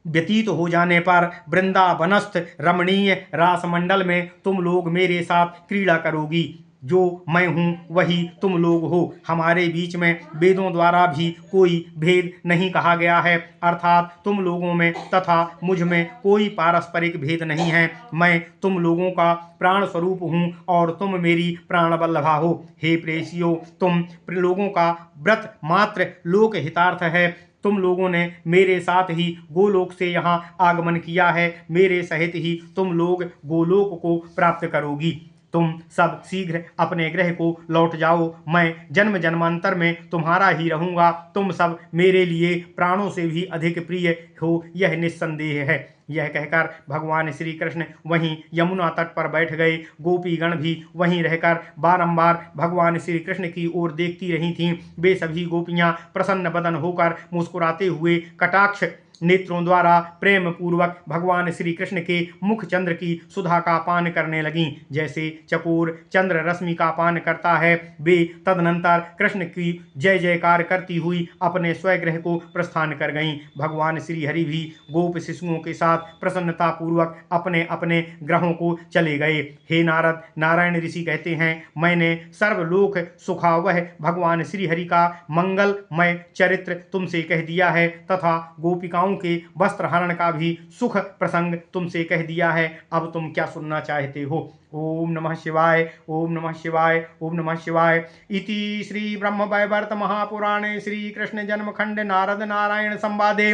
A: व्यतीत हो जाने पर वृंदावनस्थ रमणीय रासमंडल में तुम लोग मेरे साथ क्रीड़ा करोगी। जो मैं हूँ वही तुम लोग हो। हमारे बीच में वेदों द्वारा भी कोई भेद नहीं कहा गया है, अर्थात तुम लोगों में तथा मुझ में कोई पारस्परिक भेद नहीं है। मैं तुम लोगों का प्राण स्वरूप हूँ और तुम मेरी प्राण वल्लभा हो। हे प्रेषियो, तुम लोगों का व्रत मात्र लोक हितार्थ है। तुम लोगों ने मेरे साथ ही गोलोक से यहाँ आगमन किया है। मेरे सहित ही तुम लोग गोलोक को प्राप्त करोगी। तुम सब शीघ्र अपने गृह को लौट जाओ। मैं जन्म जन्मांतर में तुम्हारा ही रहूँगा। तुम सब मेरे लिए प्राणों से भी अधिक प्रिय हो, यह निस्संदेह है। यह कहकर भगवान श्री कृष्ण वहीं यमुना तट पर बैठ गए। गोपीगण भी वहीं रहकर बारंबार भगवान श्री कृष्ण की ओर देखती रही थीं। वे सभी गोपियां प्रसन्न बदन होकर मुस्कुराते हुए कटाक्ष नेत्रों द्वारा प्रेम पूर्वक भगवान श्री कृष्ण के मुख चंद्र की सुधा का पान करने लगीं। जैसे चकोर चंद्र रश्मि का पान करता है, वे तदनंतर कृष्ण की जय जयकार करती हुई अपने स्वगृह को प्रस्थान कर गईं। भगवान श्री हरि भी गोप शिशुओं के साथ प्रसन्नता पूर्वक अपने अपने ग्रहों को चले गए। हे नारद, नारायण ऋषि कहते हैं, मैंने सर्वलोक सुखावह भगवान श्री हरि का मंगलमय चरित्र तुमसे कह दिया है तथा गोपिकाओं के वस्त्र हरण का भी सुख प्रसंग तुमसे कह दिया है। अब तुम क्या सुनना चाहते हो? ओम नमः शिवाय, ओम नमः शिवाय, ओम नमः शिवाय। इति श्री ब्रह्म वैवर्त महापुराणे श्री कृष्ण जन्मखंड नारद नारायण संवादे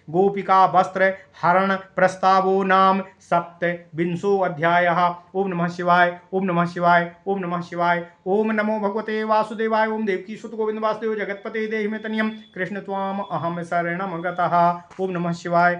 A: गोपिका वस्त्र हरण प्रस्तावो नाम 27 अध्यायः। ओम नमः शिवाय, ओम नमः शिवाय, ओम नमः शिवाय। ओम नमो भगवते वासुदेवाय। ओम देवकी सुत गोविंद वासुदेव जगतपते देहि में तनियम कृष्ण त्वाम अहम शरणम गतः। ओम नमः शिवाय।